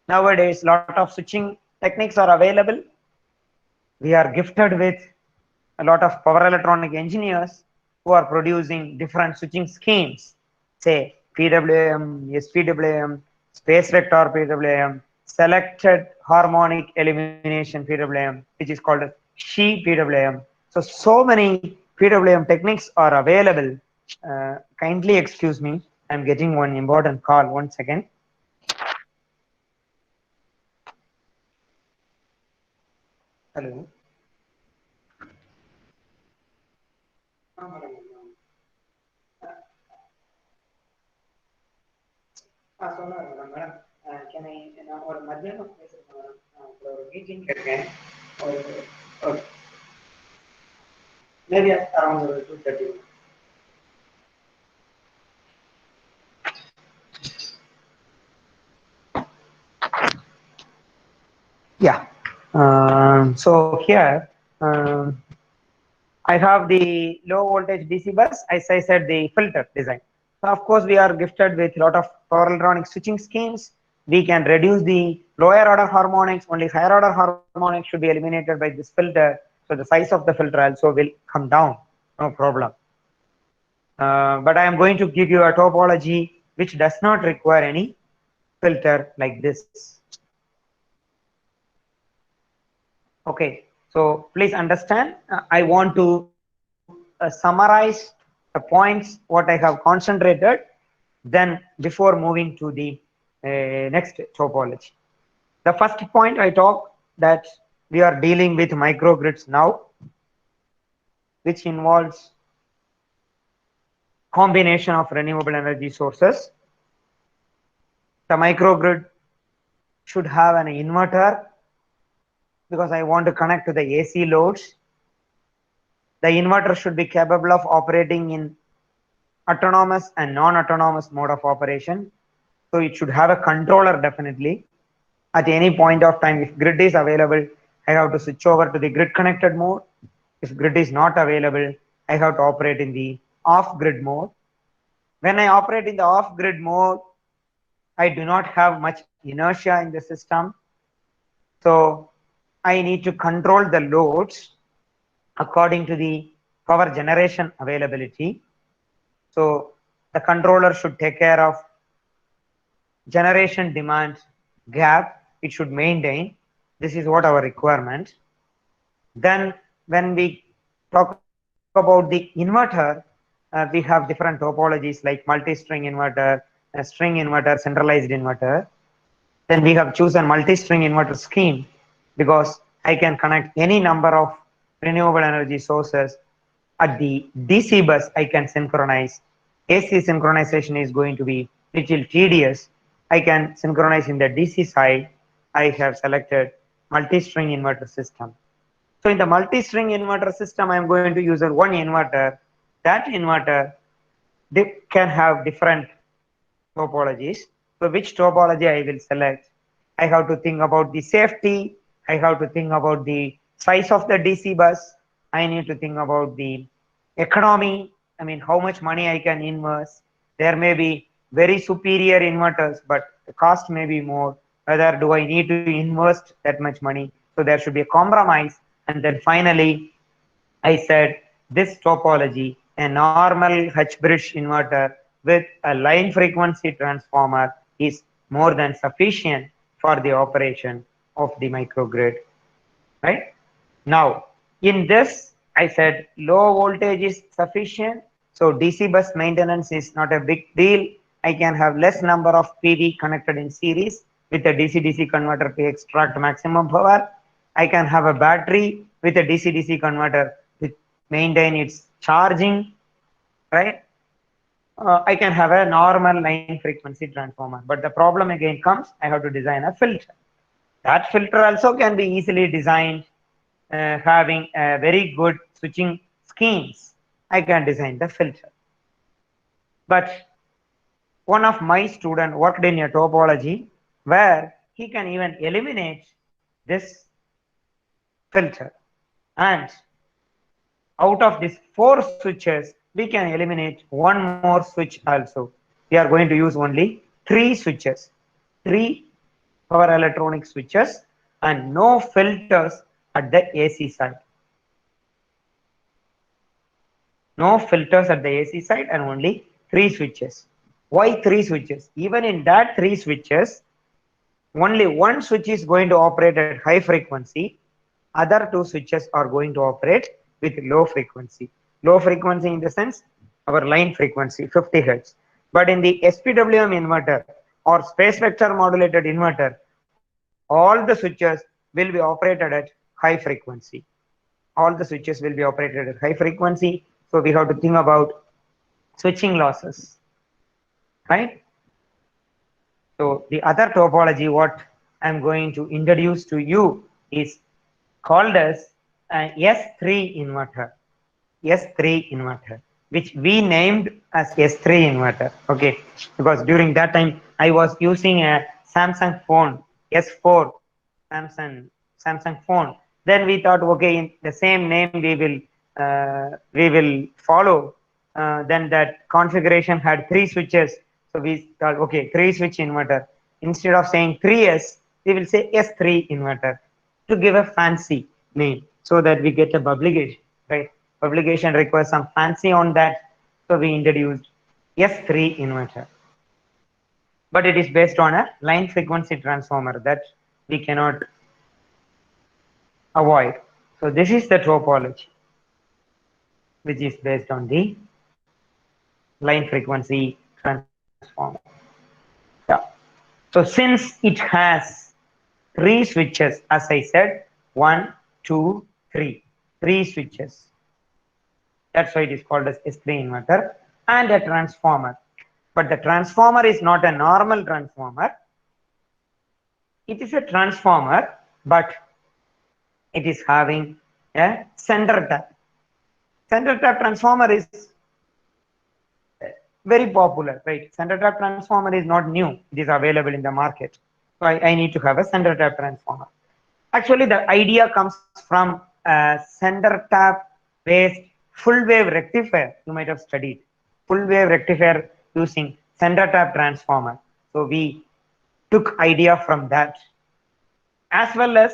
Nowadays, lot of switching techniques are available. We are gifted with a lot of power electronic engineers who are producing different switching schemes, say PWM, SPWM, space vector PWM, selected harmonic elimination PWM, which is called SHE PWM. So many PWM techniques are available. Kindly excuse me, I'm getting one important call. 1 second. Hello. Madam, can I or Madhyam meeting again? Or maybe around 2:30. Yeah. So here I have the low voltage DC bus. As I said, the filter design. So of course, we are gifted with a lot of power electronic switching schemes. We can reduce the lower order harmonics. Only higher order harmonics should be eliminated by this filter. So the size of the filter also will come down. No problem. But I am going to give you a topology which does not require any filter like this. Okay, so please understand, I want to summarize the points what I have concentrated, then before moving to the next topology. The first point I talked that we are dealing with microgrids now, which involves combination of renewable energy sources. The microgrid should have an inverter because I want to connect to the AC loads. The inverter should be capable of operating in autonomous and non-autonomous mode of operation. So it should have a controller definitely. At any point of time, if grid is available, I have to switch over to the grid connected mode. If grid is not available, I have to operate in the off-grid mode. When I operate in the off-grid mode, I do not have much inertia in the system. So I need to control the loads according to the power generation availability. So the controller should take care of generation demand gap. It should maintain. This is what our requirement. Then when we talk about the inverter, we have different topologies like multi-string inverter, string inverter, centralized inverter. Then we have chosen multi-string inverter scheme because I can connect any number of renewable energy sources. At the DC bus, I can synchronize. AC synchronization is going to be little tedious. I can synchronize in the DC side. I have selected multi-string inverter system. So in the multi-string inverter system, I am going to use one inverter. That inverter can have different topologies. So which topology I will select? I have to think about the safety. I have to think about the size of the DC bus. I need to think about the economy. I mean, how much money I can invest. There may be very superior inverters, but the cost may be more. Whether do I need to invest that much money? So there should be a compromise. And then finally, I said this topology, a normal H-bridge inverter with a line frequency transformer is more than sufficient for the operation of the microgrid, right? Now, in this, I said low voltage is sufficient. So DC bus maintenance is not a big deal. I can have less number of PV connected in series with a DC-DC converter to extract maximum power. I can have a battery with a DC-DC converter to maintain its charging, right? I can have a normal line frequency transformer. But the problem again comes, I have to design a filter. That filter also can be easily designed having a very good switching schemes. I can design the filter. But one of my students worked in a topology where he can even eliminate this filter. And out of these 4 switches, we can eliminate one more switch also. We are going to use only 3 switches, 3 power electronic switches and no filters at the AC side. No filters at the AC side and only 3 switches. Why 3 switches? Even in that 3 switches, only one switch is going to operate at high frequency. Other 2 switches are going to operate with low frequency. Low frequency in the sense, our line frequency, 50 Hertz. But in the SPWM inverter or space vector modulated inverter, all the switches will be operated at high frequency. All the switches will be operated at high frequency. So we have to think about switching losses, right? So the other topology, what I'm going to introduce to you is called as an S3 inverter. S3 inverter, which we named as S3 inverter. Okay, because during that time I was using a Samsung phone, S4 Samsung phone. Then we thought, okay, in the same name we will follow. Then that configuration had 3 switches, so we thought, okay, 3 switch inverter. Instead of saying 3S, we will say S3 inverter to give a fancy name so that we get a publication, right? Publication requires some fancy on that, so we introduced S3 inverter. But it is based on a line frequency transformer that we cannot avoid. So this is the topology, which is based on the line frequency transformer. Yeah. So since it has 3 switches, as I said, 1, 2, 3, 3 switches. That's why it is called as S3 inverter, and a transformer. But the transformer is not a normal transformer. It is a transformer, but it is having a center tap. Center tap transformer is very popular, right? Center tap transformer is not new. It is available in the market. So I need to have a center tap transformer. Actually, the idea comes from a center tap based full wave rectifier. You might have studied full wave rectifier using center tap transformer. So we took idea from that. As well as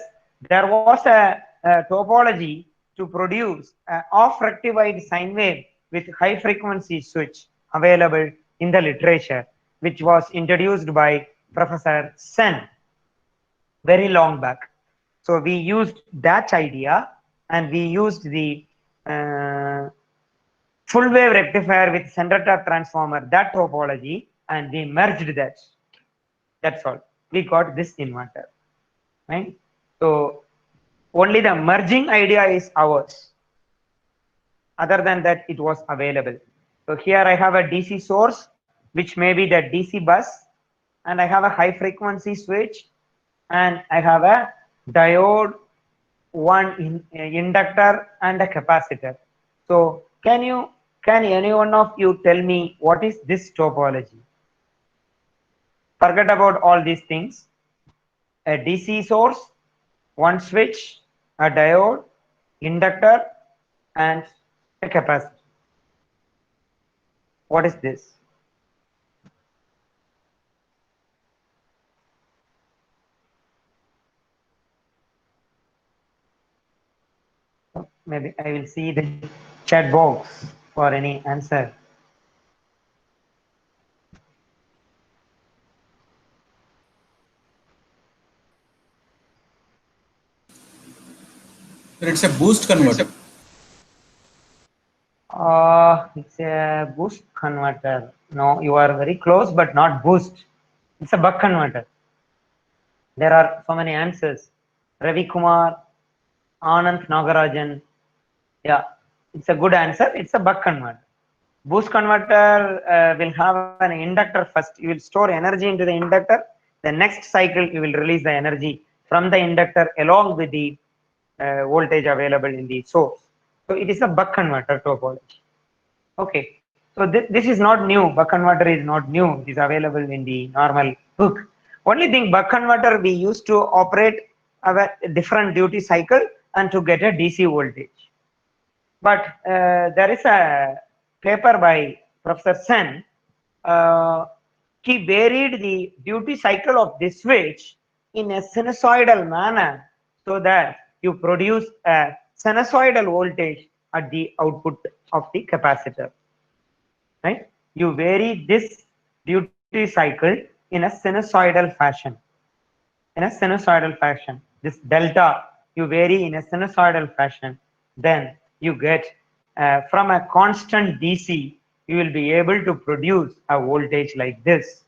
there was a topology to produce an off rectified sine wave with high frequency switch available in the literature, which was introduced by Professor Sen very long back. So we used that idea and we used the full wave rectifier with center tap transformer, that topology, and we merged that. That's all. We got this inverter, right? So only the merging idea is ours. Other than that, it was available. So here I have a DC source, which may be the DC bus, and I have a high frequency switch, and I have a diode, one inductor, and a capacitor. So can any one of you tell me what is this topology? Forget about all these things. A DC source, one switch, a diode, inductor, and a capacitor. What is this? Maybe I will see the chat box for any answer. It's a boost converter. It's a boost converter. No, you are very close, but not boost. It's a buck converter. There are so many answers. Ravi Kumar, Anand Nagarajan. Yeah, it's a good answer. It's a buck converter. Boost converter will have an inductor first. You will store energy into the inductor. The next cycle, you will release the energy from the inductor along with the voltage available in the source. So it is a buck converter topology. Okay, so this is not new. Buck converter is not new. It is available in the normal book. Only thing, buck converter we used to operate a different duty cycle and to get a DC voltage. But there is a paper by Professor Sen. He varied the duty cycle of this switch in a sinusoidal manner so that you produce a sinusoidal voltage at the output of the capacitor. Right? You vary this duty cycle in a sinusoidal fashion. In a sinusoidal fashion, this delta you vary in a sinusoidal fashion. Then you get from a constant DC, you will be able to produce a voltage like this,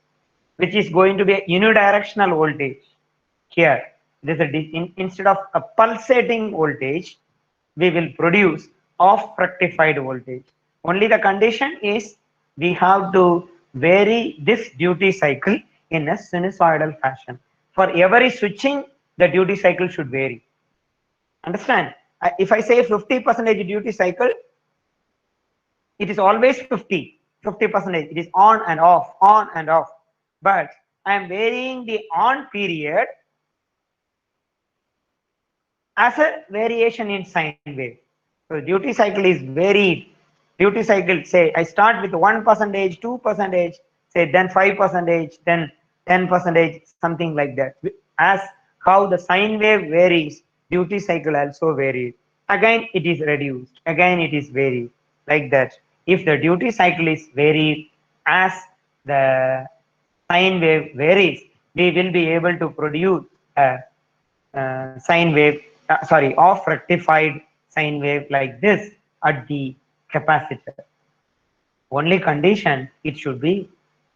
which is going to be a unidirectional voltage. Here, this is instead of a pulsating voltage, we will produce off rectified voltage. Only the condition is we have to vary this duty cycle in a sinusoidal fashion. For every switching, the duty cycle should vary. Understand? If I say 50% duty cycle, it is always 50%. It is on and off, on and off. But I am varying the on period as a variation in sine wave. So duty cycle is varied. Duty cycle, say I start with 1%, 2%, say then 5%, then 10%, something like that. As how the sine wave varies, duty cycle also varies. Again it is reduced, again it is varied, like that. If the duty cycle is varied as the sine wave varies, we will be able to produce a sine wave, off rectified sine wave like this at the capacitor. Only condition, it should be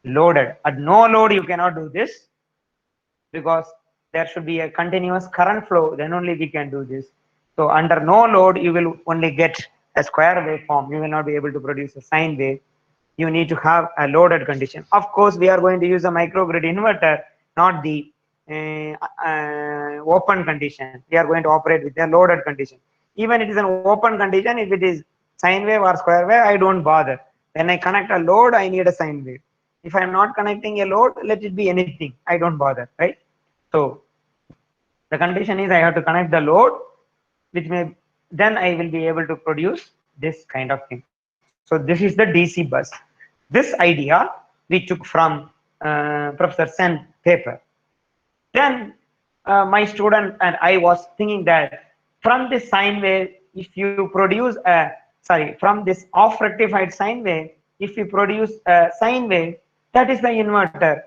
loaded. At no load you cannot do this, because there should be a continuous current flow, then only we can do this. So under no load you will only get a square waveform, you will not be able to produce a sine wave. You need to have a loaded condition. Of course we are going to use a microgrid inverter, not the open condition. We are going to operate with a loaded condition. Even it is an open condition, if it is sine wave or square wave, I don't bother. When I connect a load, I need a sine wave. If I am not connecting a load, let it be anything, I don't bother, right? So the condition is I have to connect the load, which may, then I will be able to produce this kind of thing. So this is the DC bus. This idea we took from Professor Sen paper. Then my student and I was thinking that from this sine wave, if you produce a, from this off rectified sine wave, if you produce a sine wave, that is the inverter.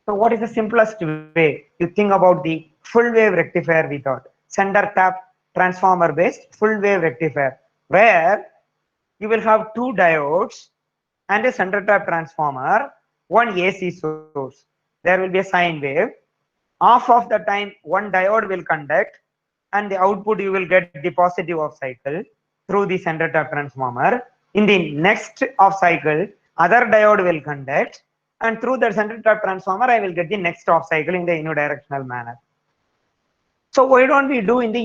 So what is the simplest way? You think about the full wave rectifier, we thought. center tap transformer based full wave rectifier, where you will have two diodes and a center tap transformer, one AC source. There will be a sine wave. Half of the time one diode will conduct, and the output you will get the positive off cycle through the center tap transformer. In the next off cycle, other diode will conduct, and through the center tap transformer I will get the next off cycle in the unidirectional manner. So why don't we do in the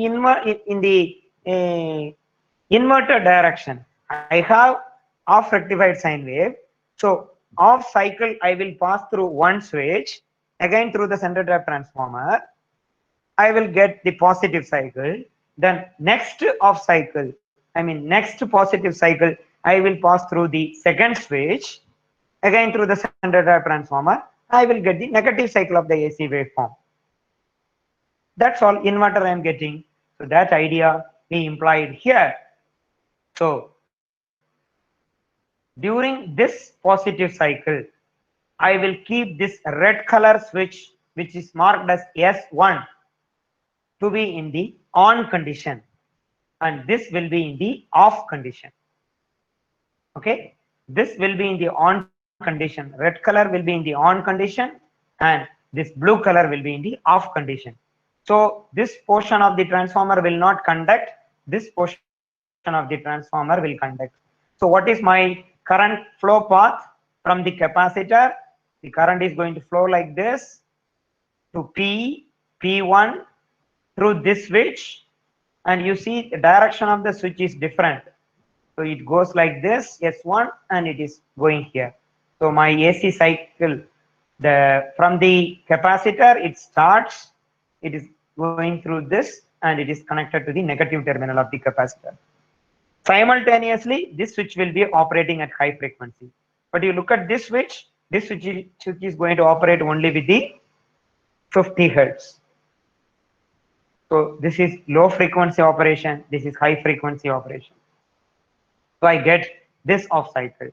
inverted direction? I have off rectified sine wave. So off cycle I will pass through one switch, again through the center tap transformer. I will get the positive cycle. Then next off cycle, next positive cycle, I will pass through the second switch, again through the center tap transformer. I will get the negative cycle of the AC waveform. That's all inverter I am getting. So that idea we implied here. So during this positive cycle, I will keep this red color switch, which is marked as S1, to be in the on condition, and this will be in the off condition. Okay, this will be in the on condition. Red color will be in the on condition, and this blue color will be in the off condition. So this portion of the transformer will not conduct, this portion of the transformer will conduct. So what is my current flow path from the capacitor? The current is going to flow like this to P1 through this switch, and you see the direction of the switch is different. So it goes like this, S1, and it is going here. So my AC cycle, from the capacitor, it starts, it is going through this, and it is connected to the negative terminal of the capacitor. Simultaneously, this switch will be operating at high frequency. But you look at this switch is going to operate only with the 50 Hertz. So this is low frequency operation, this is high frequency operation. So I get this off cycle.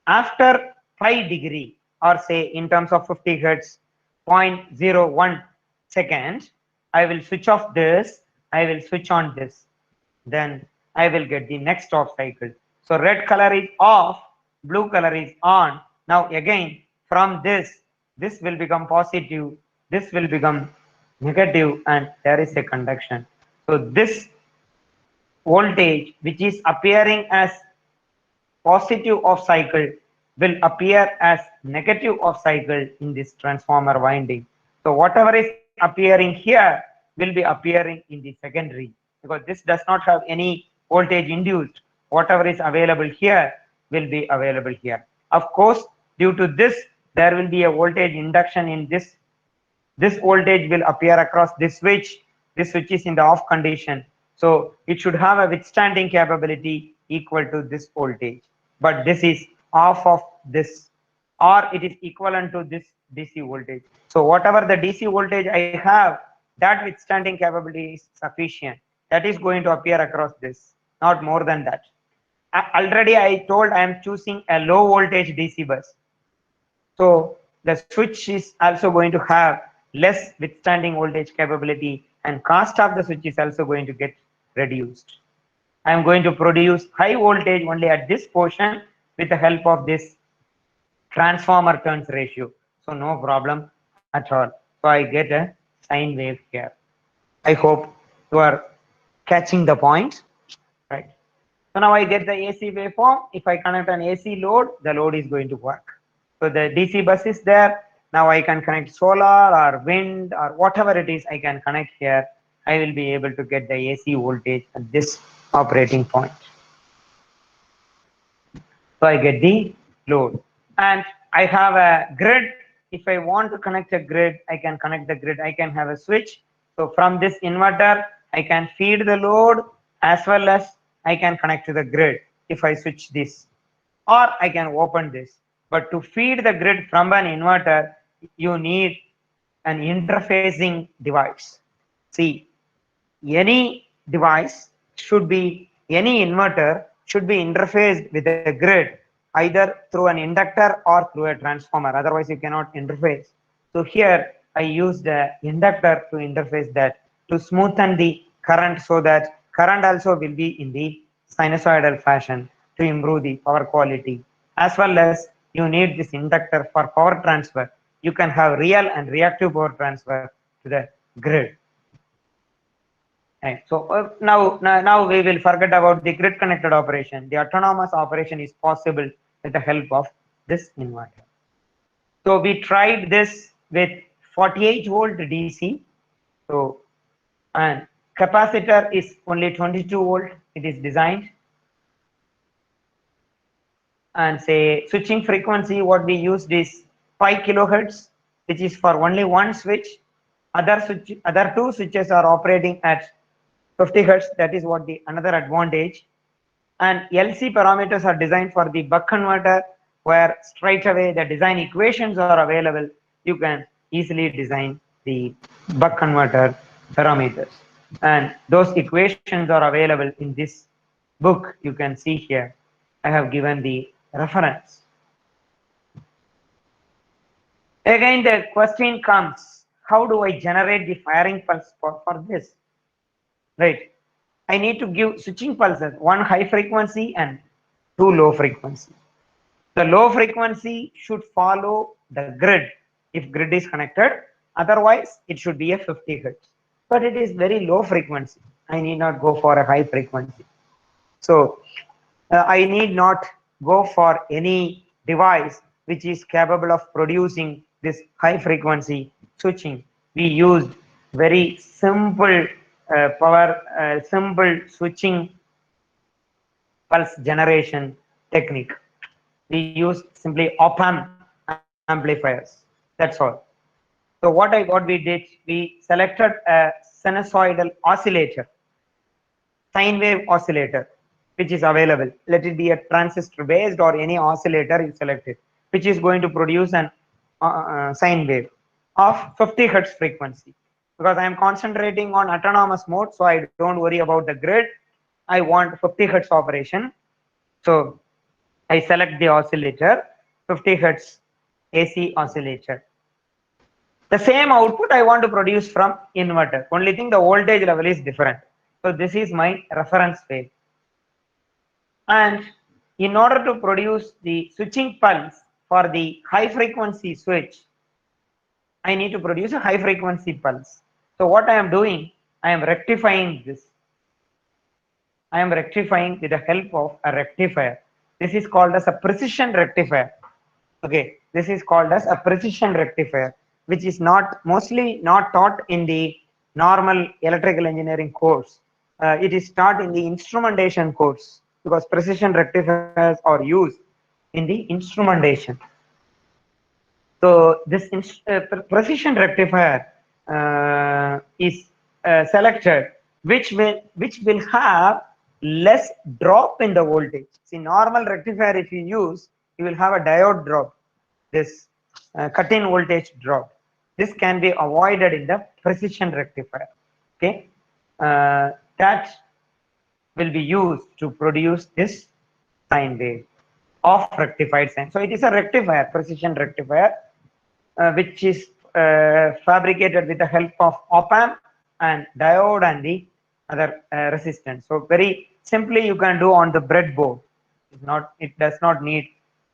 After pi degree, or say in terms of 50 Hertz, 0.01 seconds, I will switch off this, I will switch on this. Then I will get the next off cycle. So red color is off, blue color is on. Now again, from this will become positive, this will become negative, and there is a conduction. So this voltage, which is appearing as positive off cycle, will appear as negative off cycle in this transformer winding. So whatever is appearing here will be appearing in the secondary, because this does not have any voltage induced. Whatever is available here will be available here. Of course, due to this, there will be a voltage induction in this. This voltage will appear across this switch. This switch is in the off condition. So it should have a withstanding capability equal to this voltage. But this is off of this, or it is equivalent to this DC voltage. So whatever the DC voltage I have, that withstanding capability is sufficient. That is going to appear across this, not more than that. Already I told I am choosing a low voltage DC bus. So the switch is also going to have less withstanding voltage capability, and cost of the switch is also going to get reduced. I am going to produce high voltage only at this portion with the help of this transformer turns ratio. So no problem at all. So I get a sine wave here. I hope you are catching the point, right? So now I get the AC waveform. If I connect an AC load, the load is going to work. So the DC bus is there. Now I can connect solar or wind or whatever it is I can connect here. I will be able to get the AC voltage at this operating point. So I get the load, and I have a grid. If I want to connect a grid, I can connect the grid. I can have a switch. So from this inverter, I can feed the load as well as I can connect to the grid if I switch this, or I can open this. But to feed the grid from an inverter, you need an interfacing device. See, any device should be, any inverter should be interfaced with the grid either through an inductor or through a transformer. Otherwise, you cannot interface. So here I use the inductor to interface that to smoothen the current so that current also will be in the sinusoidal fashion to improve the power quality. As well as you need this inductor for power transfer. You can have real and reactive power transfer to the grid. Right. So now we will forget about the grid connected operation. The autonomous operation is possible with the help of this inverter. So we tried this with 48 volt DC. So and capacitor is only 22 volt. It is designed. And say switching frequency, what we used is 5 kilohertz, which is for only one switch. Other two switches are operating at 50 hertz. That is what the another advantage. And LC parameters are designed for the buck converter, where straight away the design equations are available. You can easily design the buck converter parameters, and those equations are available in this book. You can see here I have given the reference. Again the question comes, how do I generate the firing pulse for this? Right, I need to give switching pulses, one high frequency and two low frequency. The low frequency should follow the grid if grid is connected. Otherwise, it should be a 50 hertz. But it is very low frequency. I need not go for a high frequency. So I need not go for any device which is capable of producing this high frequency switching. We used very simple simple switching pulse generation technique. We use simply op-amp amplifiers. That's all. So what we did, we selected a sinusoidal oscillator, sine wave oscillator, which is available. Let it be a transistor based or any oscillator you selected, which is going to produce an sine wave of 50 hertz frequency. Because I am concentrating on autonomous mode, so I don't worry about the grid. I want 50 hertz operation. So I select the oscillator, 50 hertz AC oscillator. The same output I want to produce from inverter. Only thing, the voltage level is different. So this is my reference wave. And in order to produce the switching pulse for the high frequency switch, I need to produce a high frequency pulse. So what I am doing, I am rectifying this. I am rectifying with the help of a rectifier. This is called as a precision rectifier. Okay, this is called as a precision rectifier, which is mostly not taught in the normal electrical engineering course. It is taught in the instrumentation course, because precision rectifiers are used in the instrumentation. So this precision rectifier is selected, which will have less drop in the voltage. See, normal rectifier, if you use, you will have a diode drop, this cut-in voltage drop. This can be avoided in the precision rectifier. Okay, that will be used to produce this sine wave of rectified sine. So it is a rectifier, precision rectifier, which is fabricated with the help of op-amp and diode and the other resistance. So very simply you can do on the breadboard. It does not need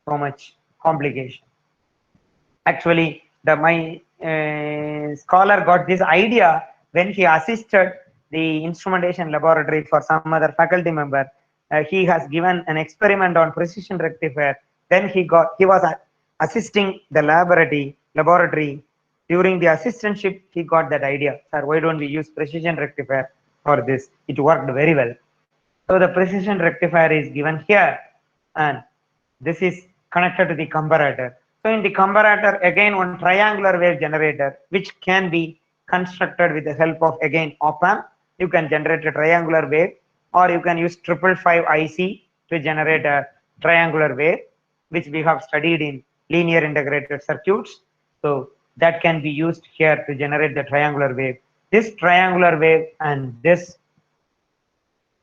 so much complication. Actually, my scholar got this idea when he assisted the instrumentation laboratory for some other faculty member. He has given an experiment on precision rectifier. Then he was assisting the laboratory. During the assistantship, he got that idea. Sir, why don't we use precision rectifier for this? It worked very well. So the precision rectifier is given here, and this is connected to the comparator. So in the comparator, again one triangular wave generator, which can be constructed with the help of again op-amp. You can generate a triangular wave, or you can use 555 IC to generate a triangular wave, which we have studied in linear integrated circuits. So that can be used here to generate the triangular wave. This triangular wave and this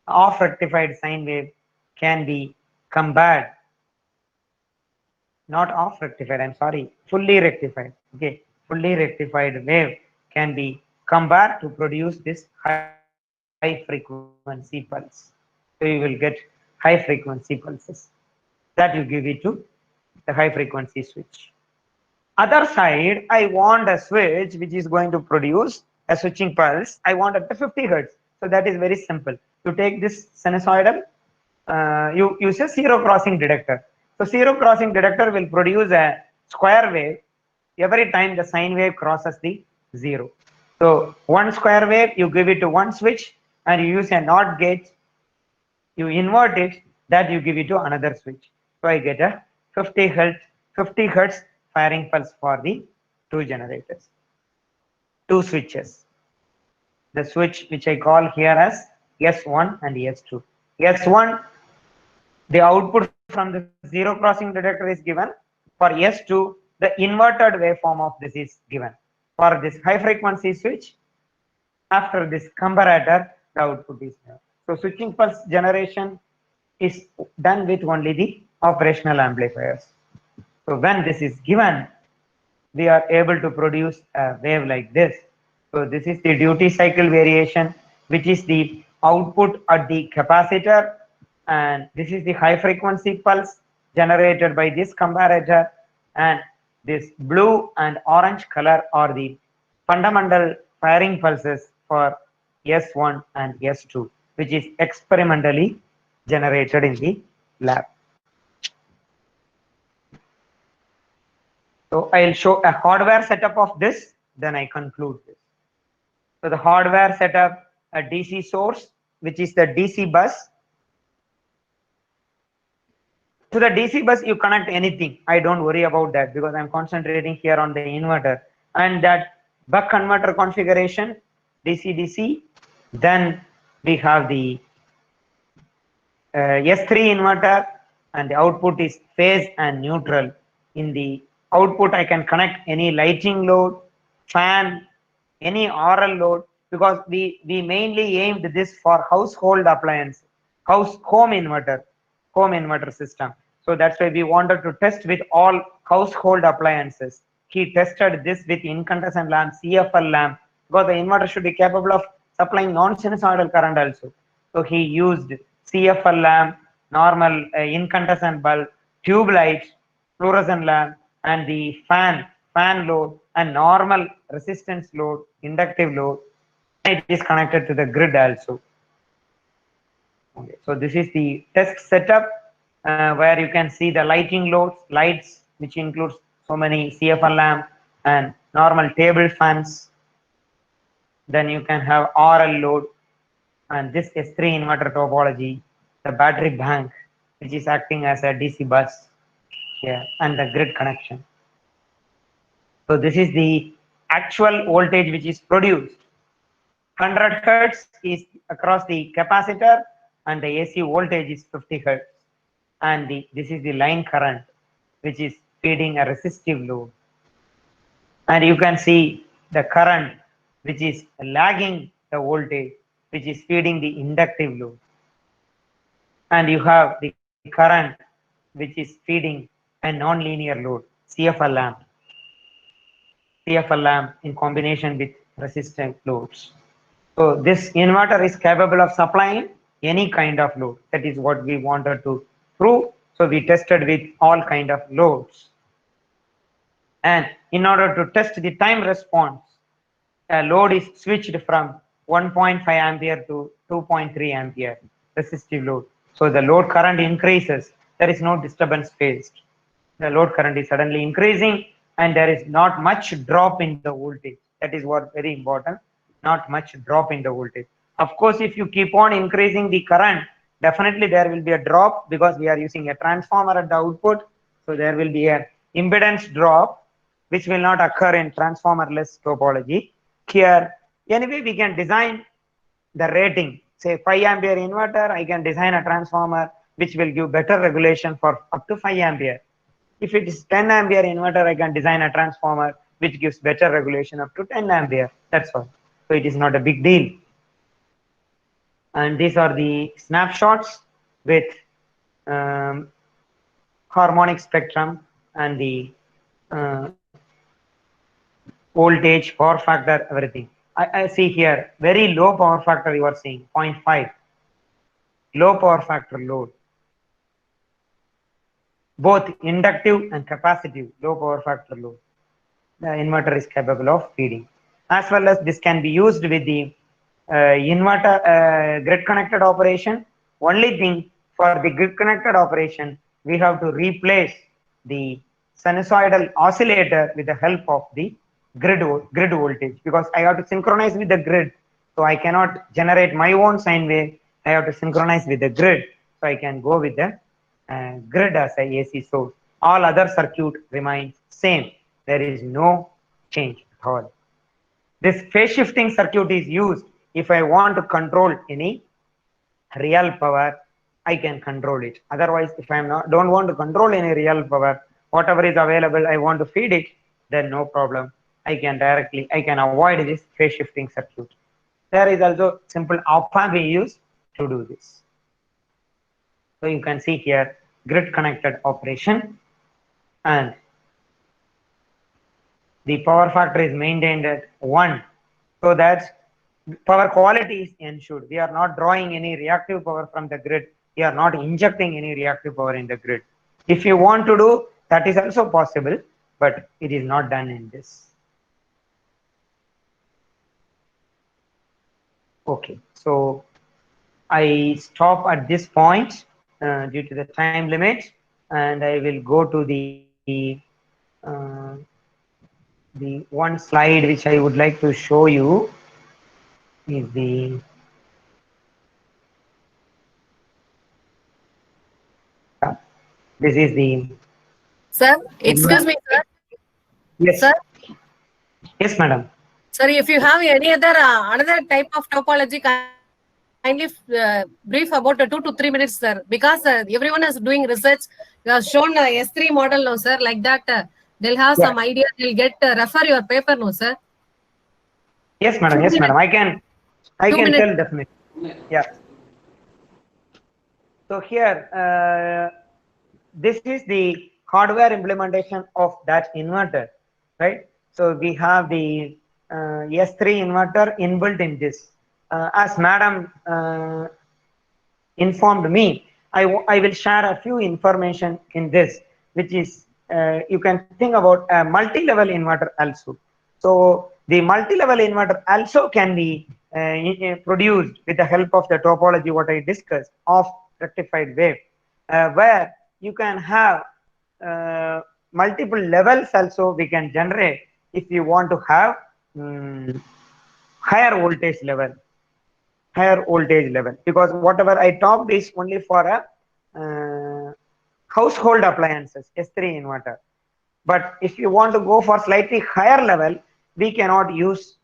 off rectified sine wave can be compared. Not off rectified, I'm sorry, fully rectified. Okay, fully rectified wave can be come back to produce this high frequency pulse. So you will get high frequency pulses that you give it to the high frequency switch. Other side, I want a switch which is going to produce a switching pulse. I want at the 50 hertz. So that is very simple. You take this sinusoidal, you use a zero crossing detector. So zero crossing detector will produce a square wave every time the sine wave crosses the zero. So one square wave, you give it to one switch and you use a NOT gate, you invert it, that you give it to another switch. So I get a 50 hertz firing pulse for the two generators, two switches. The switch which I call here as S1 and S2. S1, the output from the zero crossing detector is given. For S2, the inverted waveform of this is given. For this high frequency switch, after this comparator, the output is given. So switching pulse generation is done with only the operational amplifiers. So when this is given, we are able to produce a wave like this. So this is the duty cycle variation, which is the output at the capacitor, and this is the high frequency pulse generated by this comparator, and this blue and orange color are the fundamental firing pulses for S1 and S2, which is experimentally generated in the lab. So I'll show a hardware setup of this, then I conclude this. So the hardware setup, a DC source, which is the DC bus. To the DC bus, you connect anything. I don't worry about that because I'm concentrating here on the inverter. And that buck converter configuration, DC-DC. Then we have the S3 inverter, and the output is phase and neutral. In the output, I can connect any lighting load, fan, any RL load, because we mainly aimed this for household appliance, home inverter system. So that's why we wanted to test with all household appliances. He tested this with incandescent lamp, CFL lamp, because the inverter should be capable of supplying non-sinusoidal current also. So he used CFL lamp, normal incandescent bulb, tube light, fluorescent lamp, and the fan load, and normal resistance load, inductive load. It is connected to the grid also. Okay, so this is the test setup where you can see the lighting loads, lights, which includes so many CFL lamp and normal table fans. Then you can have RL load, and this S3 inverter topology, the battery bank, which is acting as a DC bus here, and the grid connection. So this is the actual voltage which is produced. 100 hertz is across the capacitor, and the AC voltage is 50 hertz. And this is the line current, which is feeding a resistive load. And you can see the current, which is lagging the voltage, which is feeding the inductive load. And you have the current, which is feeding a non-linear load, CFL lamp. CFL lamp in combination with resistant loads. So this inverter is capable of supplying any kind of load. That is what we wanted to prove. So we tested with all kind of loads. And in order to test the time response, a load is switched from 1.5 ampere to 2.3 ampere resistive load. So the load current increases. There is no disturbance faced. The load current is suddenly increasing, and there is not much drop in the voltage. That is what very important. Not much drop in the voltage. Of course, if you keep on increasing the current, definitely there will be a drop because we are using a transformer at the output. So there will be a impedance drop, which will not occur in transformerless topology. Here, anyway, we can design the rating. Say 5 ampere inverter, I can design a transformer which will give better regulation for up to 5 ampere. If it is 10 ampere inverter, I can design a transformer which gives better regulation up to 10 ampere. That's all. So it is not a big deal. And these are the snapshots with harmonic spectrum and the voltage, power factor, everything. I see here, very low power factor you are seeing, 0.5. Low power factor load. Both inductive and capacitive low power factor load. The inverter is capable of feeding. As well as this can be used with the inverter grid connected operation. Only thing, for the grid connected operation, we have to replace the sinusoidal oscillator with the help of the grid voltage, because I have to synchronize with the grid. So I cannot generate my own sine wave. I have to synchronize with the grid. So I can go with the grid as a AC source. All other circuit remains same. There is no change at all. This phase shifting circuit is used if I want to control any real power. I can control it. Otherwise, if I don't want to control any real power, whatever is available, I want to feed it, then no problem. I can avoid this phase shifting circuit. There is also simple op-amp we use to do this. So you can see here grid connected operation, and the power factor is maintained at 1, so that power quality is ensured. We are not drawing any reactive power from the grid. We are not injecting any reactive power in the grid. If you want to do, that is also possible, but it is not done in this. Okay, so I stop at this point due to the time limit, and I will go to the one slide which I would like to show you is the this is the Sir, excuse me, sir. yes, Sir, yes, madam. sir, if you have any other another type of topology, kindly brief about 2 to 3 minutes, sir. Because everyone is doing research. You have shown S3 model, no, sir. Like that, they'll have some idea. They'll get refer your paper, no, sir. Yes, madam. Yes, madam. I can tell definitely. Yeah. So here, this is the hardware implementation of that inverter, right? So we have the S3 inverter inbuilt in this. As madam informed me, I will share a few information in this, which is you can think about a multi-level inverter also. So the multi-level inverter also can be produced with the help of the topology what I discussed of rectified wave, where you can have multiple levels also we can generate if you want to have higher voltage level, because whatever I talked is only for a household appliances S3 inverter. But if you want to go for slightly higher level, we cannot use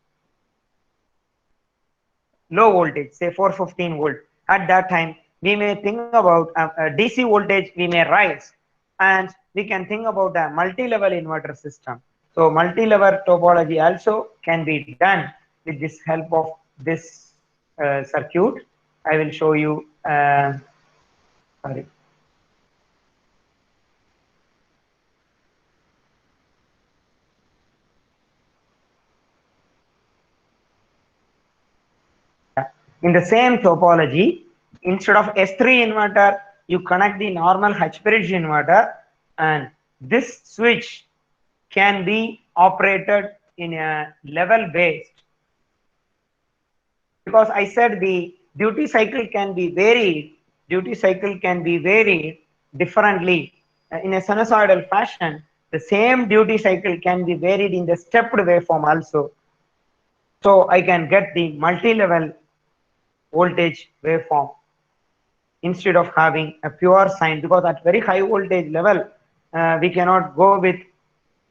low voltage, say 415 volt. At that time, we may think about a DC voltage we may rise, and we can think about a multi-level inverter system. So multi-level topology also can be done with this help of this circuit. I will show you. Sorry. In the same topology, instead of S3 inverter, you connect the normal H-bridge inverter, and this switch can be operated in a level based, because I said the duty cycle can be varied. Differently in a sinusoidal fashion. The same duty cycle can be varied in the stepped waveform also. So I can get the multi-level voltage waveform instead of having a pure sine, because at very high voltage level we cannot go with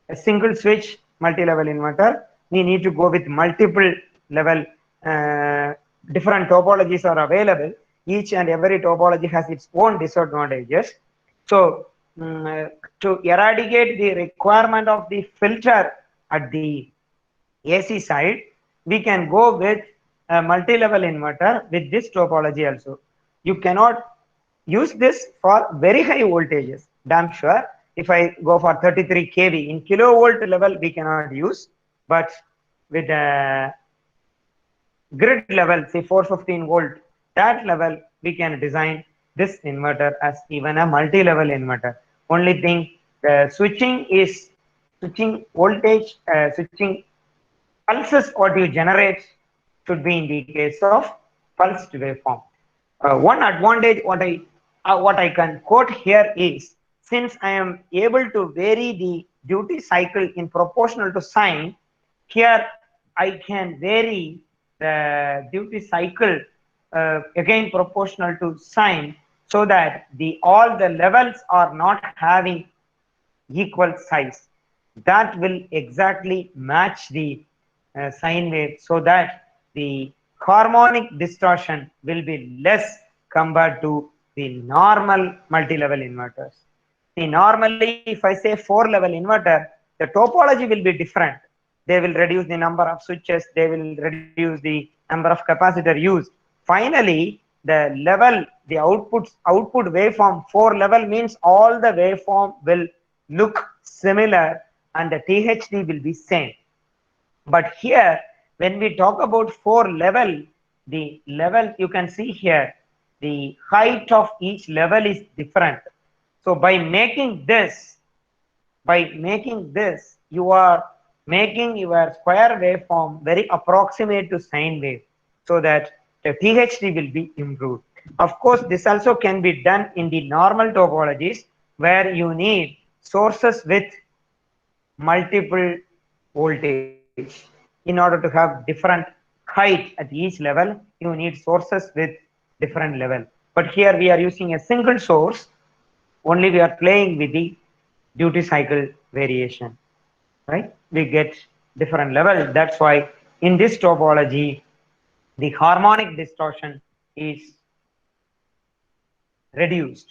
a single switch multi-level inverter. We need to go with multiple level. Different topologies are available. Each and every topology has its own disadvantages. So to eradicate the requirement of the filter at the AC side, we can go with a multi-level inverter with this topology also. You cannot use this for very high voltages, damn sure. If I go for 33 kV in kilovolt level, we cannot use, but with grid level, say 415 volt, that level we can design this inverter as even a multi-level inverter. Only thing, the switching voltage, switching pulses what you generate should be in the case of pulsed waveform. One advantage what I can quote here is, since I am able to vary the duty cycle in proportional to sine, here I can vary the duty cycle again proportional to sine, so that all the levels are not having equal size. That will exactly match the sine wave, so that the harmonic distortion will be less compared to the normal multi-level inverters. See, normally if I say 4-level inverter, the topology will be different. They will reduce the number of switches, they will reduce the number of capacitor used. Finally, the level, the output waveform, 4-level means all the waveform will look similar and the THD will be same. But here, when we talk about 4-level, the level you can see here, the height of each level is different. So by making this, you are making your square waveform very approximate to sine wave, so that the THD will be improved. Of course, this also can be done in the normal topologies, where you need sources with multiple voltage. In order to have different height at each level, you need sources with different level. But here we are using a single source, only we are playing with the duty cycle variation, right? We get different level. That's why in this topology, the harmonic distortion is reduced.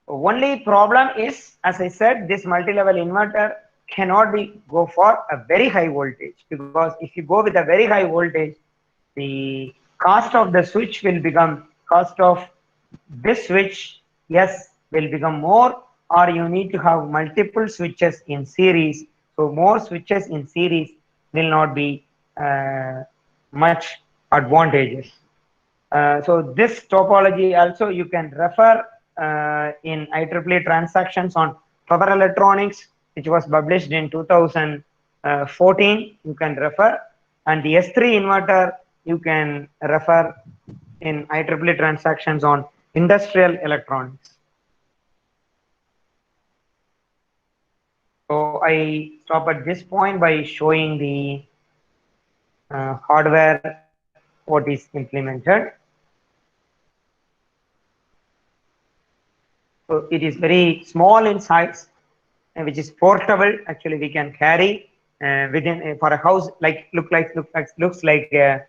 Only problem is, as I said, this multi-level inverter cannot go for a very high voltage, because if you go with a very high voltage, the cost of the switch will become, cost of this switch, yes, will become more, or you need to have multiple switches in series. So more switches in series will not be much advantageous. So this topology also you can refer in IEEE transactions on power electronics, which was published in 2014. You can refer, and the S3 inverter you can refer in IEEE transactions on industrial electronics. So I stop at this point by showing the hardware, what is implemented. So it is very small in size, which is portable. Actually, we can carry within for a house, like looks like a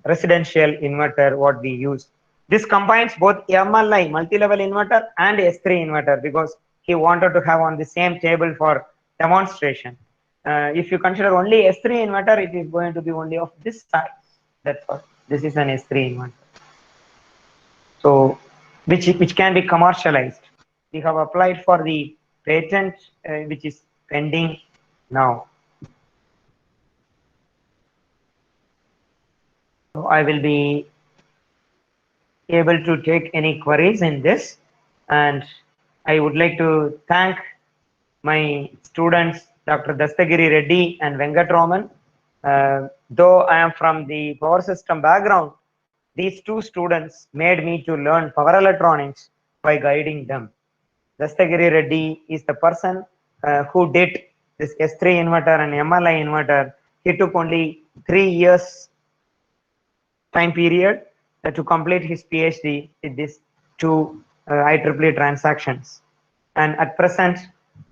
residential inverter what we use. This combines both MLI, multi-level inverter, and S3 inverter, because he wanted to have on the same table for demonstration. If you consider only S3 inverter, it is going to be only of this size. That's all. This is an S3 inverter. So which can be commercialized. We have applied for the patent, which is pending now. So I will be able to take any queries in this, and I would like to thank my students, Dr. Dastagiri Reddy and Venkatraman. Though I am from the power system background, these two students made me to learn power electronics by guiding them. Dastagiri Reddy is the person who did this S3 inverter and MLI inverter. He took only 3 years time period to complete his PhD with these two IEEE transactions. And at present,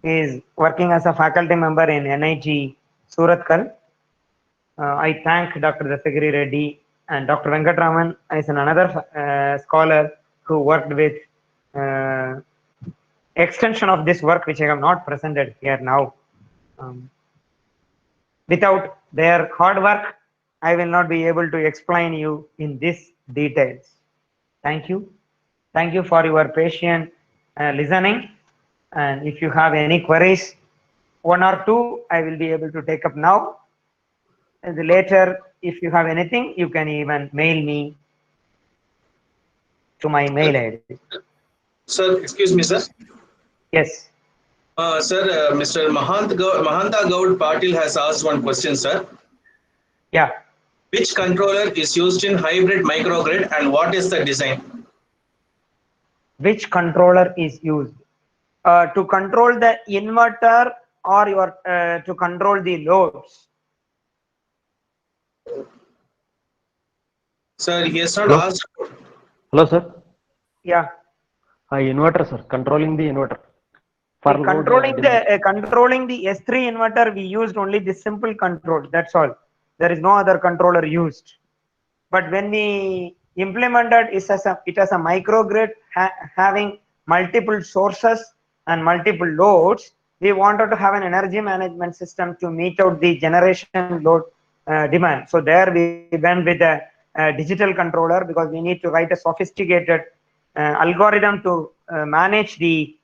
he is working as a faculty member in NIT Surathkal. I thank Dr. Dastagiri Reddy, and Dr. Venkatraman is another scholar who worked with extension of this work, which I have not presented here now. Without their hard work, I will not be able to explain you in this details. Thank you. Thank you for your patient listening. And if you have any queries, one or two, I will be able to take up now. And later, if you have anything, you can even mail me to my mail ID. Sir, excuse me, sir. Yes. Sir, Mr. Mahanta Gaud Patil has asked one question, sir. Yeah. Which controller is used in hybrid microgrid and what is the design? Which controller is used? To control the inverter or to control the loads? Sir, he has not Hello? asked. Hello, sir. Yeah. Inverter, sir. Controlling the inverter. For load, Controlling demand. the S3 inverter, we used only the simple control. That's all. There is no other controller used. But when we implemented it as a microgrid having multiple sources and multiple loads, we wanted to have an energy management system to meet out the generation load demand. So there we went with a digital controller because we need to write a sophisticated algorithm to manage the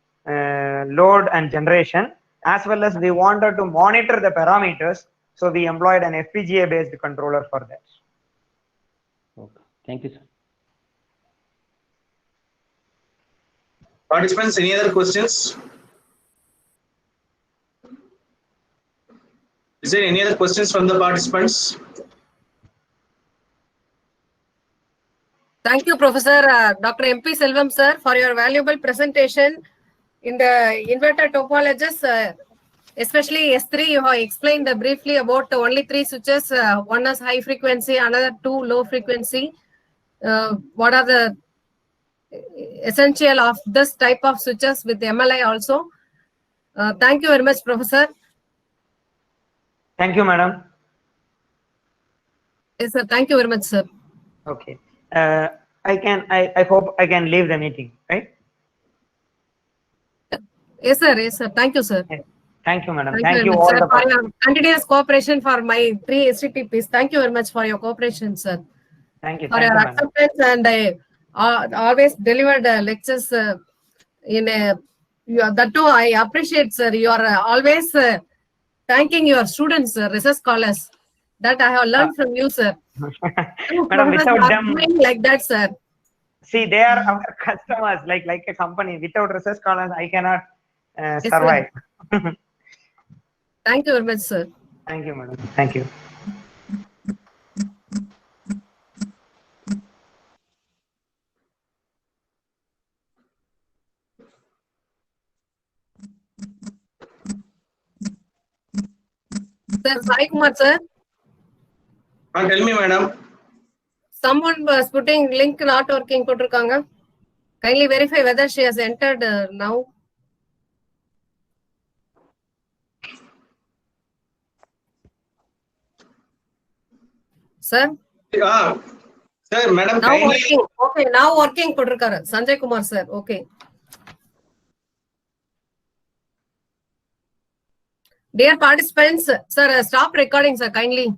load and generation, as well as we wanted to monitor the parameters. So we employed an FPGA based controller for that. Okay. Thank you, sir. Participants, any other questions? Is there any other questions from the participants? Thank you, Professor Dr. MP Selvam, sir, for your valuable presentation in the inverter topologies, especially S3. You have explained briefly about only 3 switches. One is high frequency, another 2 low frequency. What are the essential of this type of switches with MLI also? Thank you very much, Professor. Thank you, madam. Yes, sir. Thank you very much, sir. Okay. I hope I can leave the meeting, right? Yes, sir. Yes, sir. Thank you, sir. Thank you, madam. Thank Thank you you very much, all sir, for the your continuous cooperation for my 3 STTPs. Thank you very much for your cooperation, sir. Thank you, For your madam. acceptance, and always delivered lectures in a. That too, I appreciate, sir. You are always thanking your students, research scholars. That I have learned from you, sir. Madam, without them, doing like that, sir. see, they are our customers, like a company. Without research scholars, I cannot survive. Thank you very much, sir. Thank you, madam. Thank you. Sir, Sai Kumar, sir. Tell me, madam. Someone was putting link not working. Kindly verify whether she has entered now. Sir? Sir, madam, Now kindly. working. Okay, now working. Sanjay Kumar, sir. Okay. Dear participants, sir, stop recording, sir, kindly.